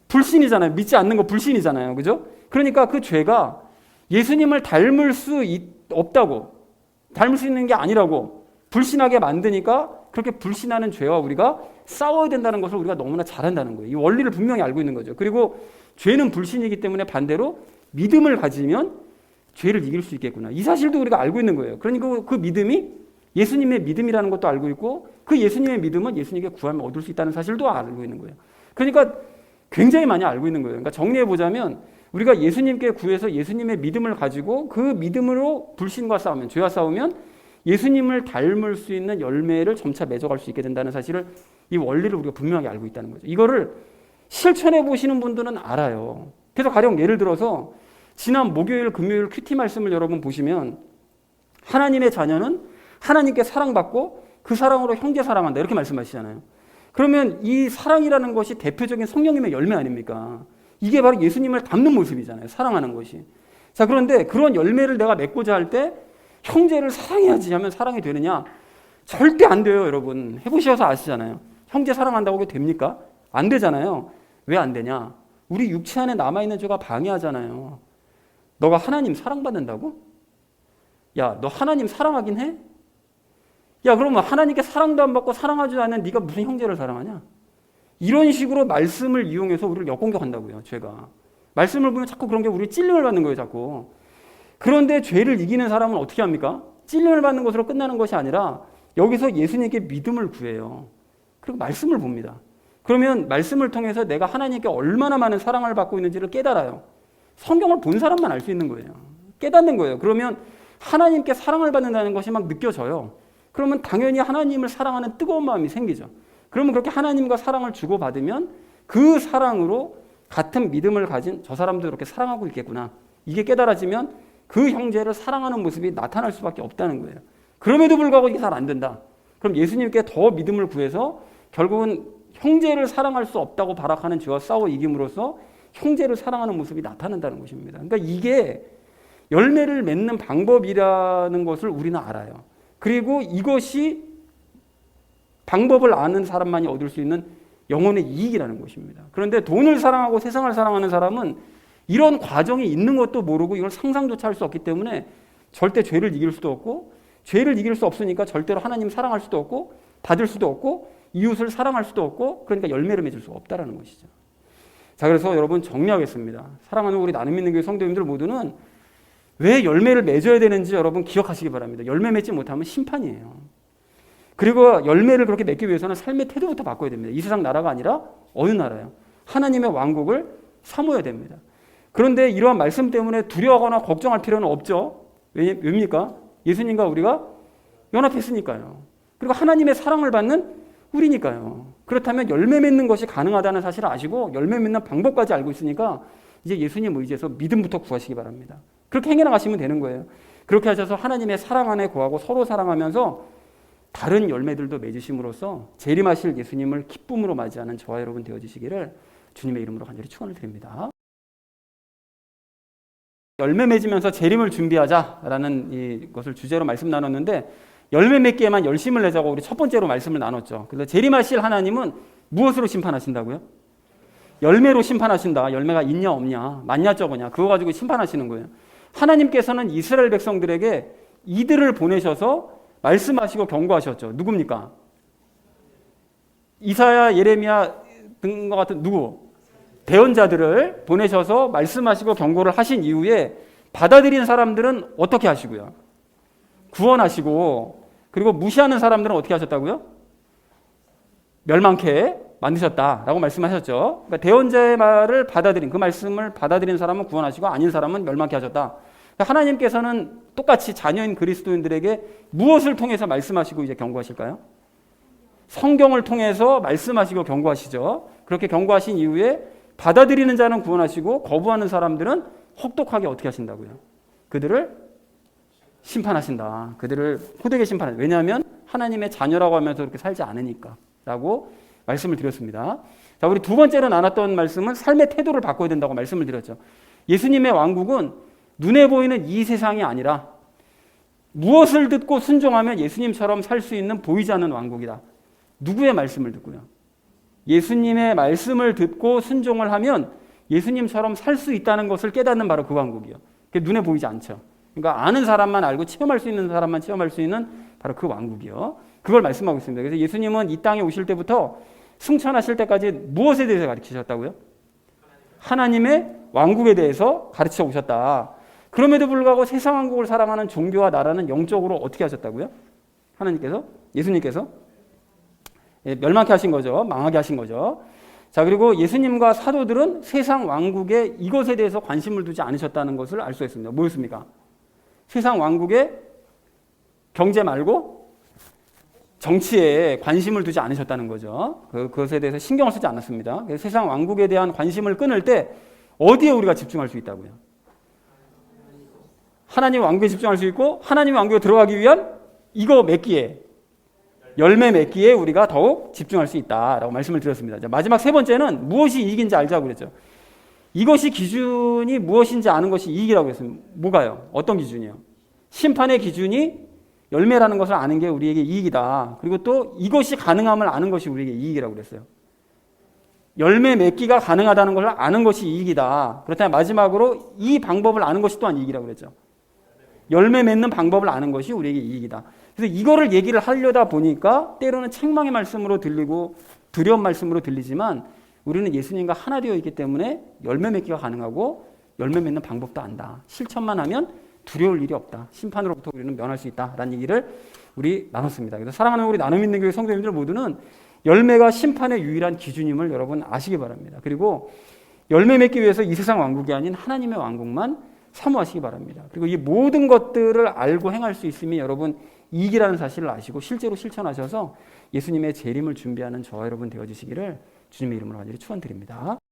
불신이잖아요. 믿지 않는 거 불신이잖아요. 그죠? 그러니까 그 죄가 예수님을 닮을 수 없다고, 닮을 수 있는 게 아니라고 불신하게 만드니까 그렇게 불신하는 죄와 우리가 싸워야 된다는 것을 우리가 너무나 잘 안다는 거예요. 이 원리를 분명히 알고 있는 거죠. 그리고 죄는 불신이기 때문에 반대로 믿음을 가지면 죄를 이길 수 있겠구나. 이 사실도 우리가 알고 있는 거예요. 그러니까 그 믿음이 예수님의 믿음이라는 것도 알고 있고 그 예수님의 믿음은 예수님께 구하면 얻을 수 있다는 사실도 알고 있는 거예요. 그러니까 굉장히 많이 알고 있는 거예요. 그러니까 정리해 보자면 우리가 예수님께 구해서 예수님의 믿음을 가지고 그 믿음으로 불신과 싸우면, 죄와 싸우면 예수님을 닮을 수 있는 열매를 점차 맺어갈 수 있게 된다는 사실을, 이 원리를 우리가 분명하게 알고 있다는 거죠. 이거를 실천해 보시는 분들은 알아요. 그래서 가령 예를 들어서 지난 목요일, 금요일 큐티 말씀을 여러분 보시면 하나님의 자녀는 하나님께 사랑받고 그 사랑으로 형제 사랑한다 이렇게 말씀하시잖아요. 그러면 이 사랑이라는 것이 대표적인 성령님의 열매 아닙니까? 이게 바로 예수님을 닮는 모습이잖아요. 사랑하는 것이. 자, 그런데 그런 열매를 내가 맺고자 할 때 형제를 사랑해야지 하면 사랑이 되느냐? 절대 안 돼요, 여러분. 해보셔서 아시잖아요. 형제 사랑한다고 그게 됩니까? 안 되잖아요. 왜 안 되냐? 우리 육체 안에 남아있는 죄가 방해하잖아요. 너가 하나님 사랑받는다고? 야, 너 하나님 사랑하긴 해? 야, 그러면 하나님께 사랑도 안 받고 사랑하지도 않는 네가 무슨 형제를 사랑하냐? 이런 식으로 말씀을 이용해서 우리를 역공격한다고요, 죄가. 말씀을 보면 자꾸 그런 게 우리 찔림을 받는 거예요, 자꾸. 그런데 죄를 이기는 사람은 어떻게 합니까? 찔림을 받는 것으로 끝나는 것이 아니라 여기서 예수님께 믿음을 구해요. 그리고 말씀을 봅니다. 그러면 말씀을 통해서 내가 하나님께 얼마나 많은 사랑을 받고 있는지를 깨달아요. 성경을 본 사람만 알 수 있는 거예요. 깨닫는 거예요. 그러면 하나님께 사랑을 받는다는 것이 막 느껴져요. 그러면 당연히 하나님을 사랑하는 뜨거운 마음이 생기죠. 그러면 그렇게 하나님과 사랑을 주고받으면 그 사랑으로 같은 믿음을 가진 저 사람도 이렇게 사랑하고 있겠구나. 이게 깨달아지면 그 형제를 사랑하는 모습이 나타날 수밖에 없다는 거예요. 그럼에도 불구하고 이게 잘 안 된다. 그럼 예수님께 더 믿음을 구해서 결국은 형제를 사랑할 수 없다고 발악하는 죄와 싸워 이김으로써 형제를 사랑하는 모습이 나타난다는 것입니다. 그러니까 이게 열매를 맺는 방법이라는 것을 우리는 알아요. 그리고 이것이 방법을 아는 사람만이 얻을 수 있는 영혼의 이익이라는 것입니다. 그런데 돈을 사랑하고 세상을 사랑하는 사람은 이런 과정이 있는 것도 모르고 이걸 상상조차 할 수 없기 때문에 절대 죄를 이길 수도 없고, 죄를 이길 수 없으니까 절대로 하나님 사랑할 수도 없고 받을 수도 없고 이웃을 사랑할 수도 없고, 그러니까 열매를 맺을 수가 없다는 것이죠. 자, 그래서 여러분 정리하겠습니다. 사랑하는 우리 나눔 있는 교회 성도님들 모두는 왜 열매를 맺어야 되는지 여러분 기억하시기 바랍니다. 열매 맺지 못하면 심판이에요. 그리고 열매를 그렇게 맺기 위해서는 삶의 태도부터 바꿔야 됩니다. 이 세상 나라가 아니라 어느 나라요? 하나님의 왕국을 사모해야 됩니다. 그런데 이러한 말씀 때문에 두려워하거나 걱정할 필요는 없죠. 왜입니까? 예수님과 우리가 연합했으니까요. 그리고 하나님의 사랑을 받는 우리니까요. 그렇다면 열매 맺는 것이 가능하다는 사실을 아시고 열매 맺는 방법까지 알고 있으니까 이제 예수님 의지해서 믿음부터 구하시기 바랍니다. 그렇게 행해 나가시면 되는 거예요. 그렇게 하셔서 하나님의 사랑 안에 거하고 서로 사랑하면서 다른 열매들도 맺으심으로써 재림하실 예수님을 기쁨으로 맞이하는 저와 여러분 되어주시기를 주님의 이름으로 간절히 축원을 드립니다. 열매 맺으면서 재림을 준비하자라는 이것을 주제로 말씀 나눴는데, 열매 맺기에만 열심을 내자고 우리 첫 번째로 말씀을 나눴죠. 그래서 재림하실 하나님은 무엇으로 심판하신다고요? 열매로 심판하신다. 열매가 있냐 없냐, 많냐 적으냐, 그거 가지고 심판하시는 거예요. 하나님께서는 이스라엘 백성들에게 이들을 보내셔서 말씀하시고 경고하셨죠. 누굽니까? 이사야, 예레미야 등과 같은 누구? 대언자들을 보내셔서 말씀하시고 경고를 하신 이후에 받아들인 사람들은 어떻게 하시고요? 구원하시고, 그리고 무시하는 사람들은 어떻게 하셨다고요? 멸망케 만드셨다라고 말씀하셨죠. 그러니까 대언자의 말을 받아들인, 그 말씀을 받아들인 사람은 구원하시고 아닌 사람은 멸망케 하셨다. 그러니까 하나님께서는 똑같이 자녀인 그리스도인들에게 무엇을 통해서 말씀하시고 이제 경고하실까요? 성경을 통해서 말씀하시고 경고하시죠. 그렇게 경고하신 이후에 받아들이는 자는 구원하시고 거부하는 사람들은 혹독하게 어떻게 하신다고요? 그들을 심판하신다. 그들을 호되게 심판하신다. 왜냐하면 하나님의 자녀라고 하면서 그렇게 살지 않으니까 라고 말씀을 드렸습니다. 자, 우리 두 번째로 나눴던 말씀은 삶의 태도를 바꿔야 된다고 말씀을 드렸죠. 예수님의 왕국은 눈에 보이는 이 세상이 아니라 무엇을 듣고 순종하면 예수님처럼 살 수 있는 보이지 않는 왕국이다. 누구의 말씀을 듣고요? 예수님의 말씀을 듣고 순종을 하면 예수님처럼 살 수 있다는 것을 깨닫는 바로 그 왕국이요. 그게 눈에 보이지 않죠. 그러니까 아는 사람만 알고 체험할 수 있는 사람만 체험할 수 있는 바로 그 왕국이요. 그걸 말씀하고 있습니다. 그래서 예수님은 이 땅에 오실 때부터 승천하실 때까지 무엇에 대해서 가르치셨다고요? 하나님의 왕국에 대해서 가르쳐 오셨다. 그럼에도 불구하고 세상 왕국을 사랑하는 종교와 나라는 영적으로 어떻게 하셨다고요? 하나님께서? 예수님께서? 멸망케 하신 거죠. 망하게 하신 거죠. 자, 그리고 예수님과 사도들은 세상 왕국의 이것에 대해서 관심을 두지 않으셨다는 것을 알 수 있습니다. 뭐였습니까? 세상 왕국의 경제 말고 정치에 관심을 두지 않으셨다는 거죠. 그것에 대해서 신경을 쓰지 않았습니다. 그래서 세상 왕국에 대한 관심을 끊을 때 어디에 우리가 집중할 수 있다고요? 하나님 왕국에 집중할 수 있고, 하나님 왕국에 들어가기 위한 이거 맺기에, 열매 맺기에 우리가 더욱 집중할 수 있다라고 말씀을 드렸습니다. 자, 마지막 세 번째는 무엇이 이익인지 알자고 그랬죠. 이것이 기준이 무엇인지 아는 것이 이익이라고 했습니다. 뭐가요? 어떤 기준이요? 심판의 기준이 열매라는 것을 아는 게 우리에게 이익이다. 그리고 또 이것이 가능함을 아는 것이 우리에게 이익이라고 그랬어요. 열매 맺기가 가능하다는 것을 아는 것이 이익이다. 그렇다면 마지막으로 이 방법을 아는 것이 또한 이익이라고 그랬죠. 열매 맺는 방법을 아는 것이 우리에게 이익이다. 그래서 이거를 얘기를 하려다 보니까 때로는 책망의 말씀으로 들리고 두려운 말씀으로 들리지만 우리는 예수님과 하나 되어 있기 때문에 열매 맺기가 가능하고 열매 맺는 방법도 안다. 실천만 하면 두려울 일이 없다. 심판으로부터 우리는 면할 수 있다라는 얘기를 우리 나눴습니다. 그래서 사랑하는 우리 나눔 있는 교회 성도님들 모두는 열매가 심판의 유일한 기준임을 여러분 아시기 바랍니다. 그리고 열매 맺기 위해서 이 세상 왕국이 아닌 하나님의 왕국만 사모하시기 바랍니다. 그리고 이 모든 것들을 알고 행할 수 있음이 여러분 이익이라는 사실을 아시고 실제로 실천하셔서 예수님의 재림을 준비하는 저와 여러분 되어주시기를 주님의 이름으로 간절히 축원드립니다.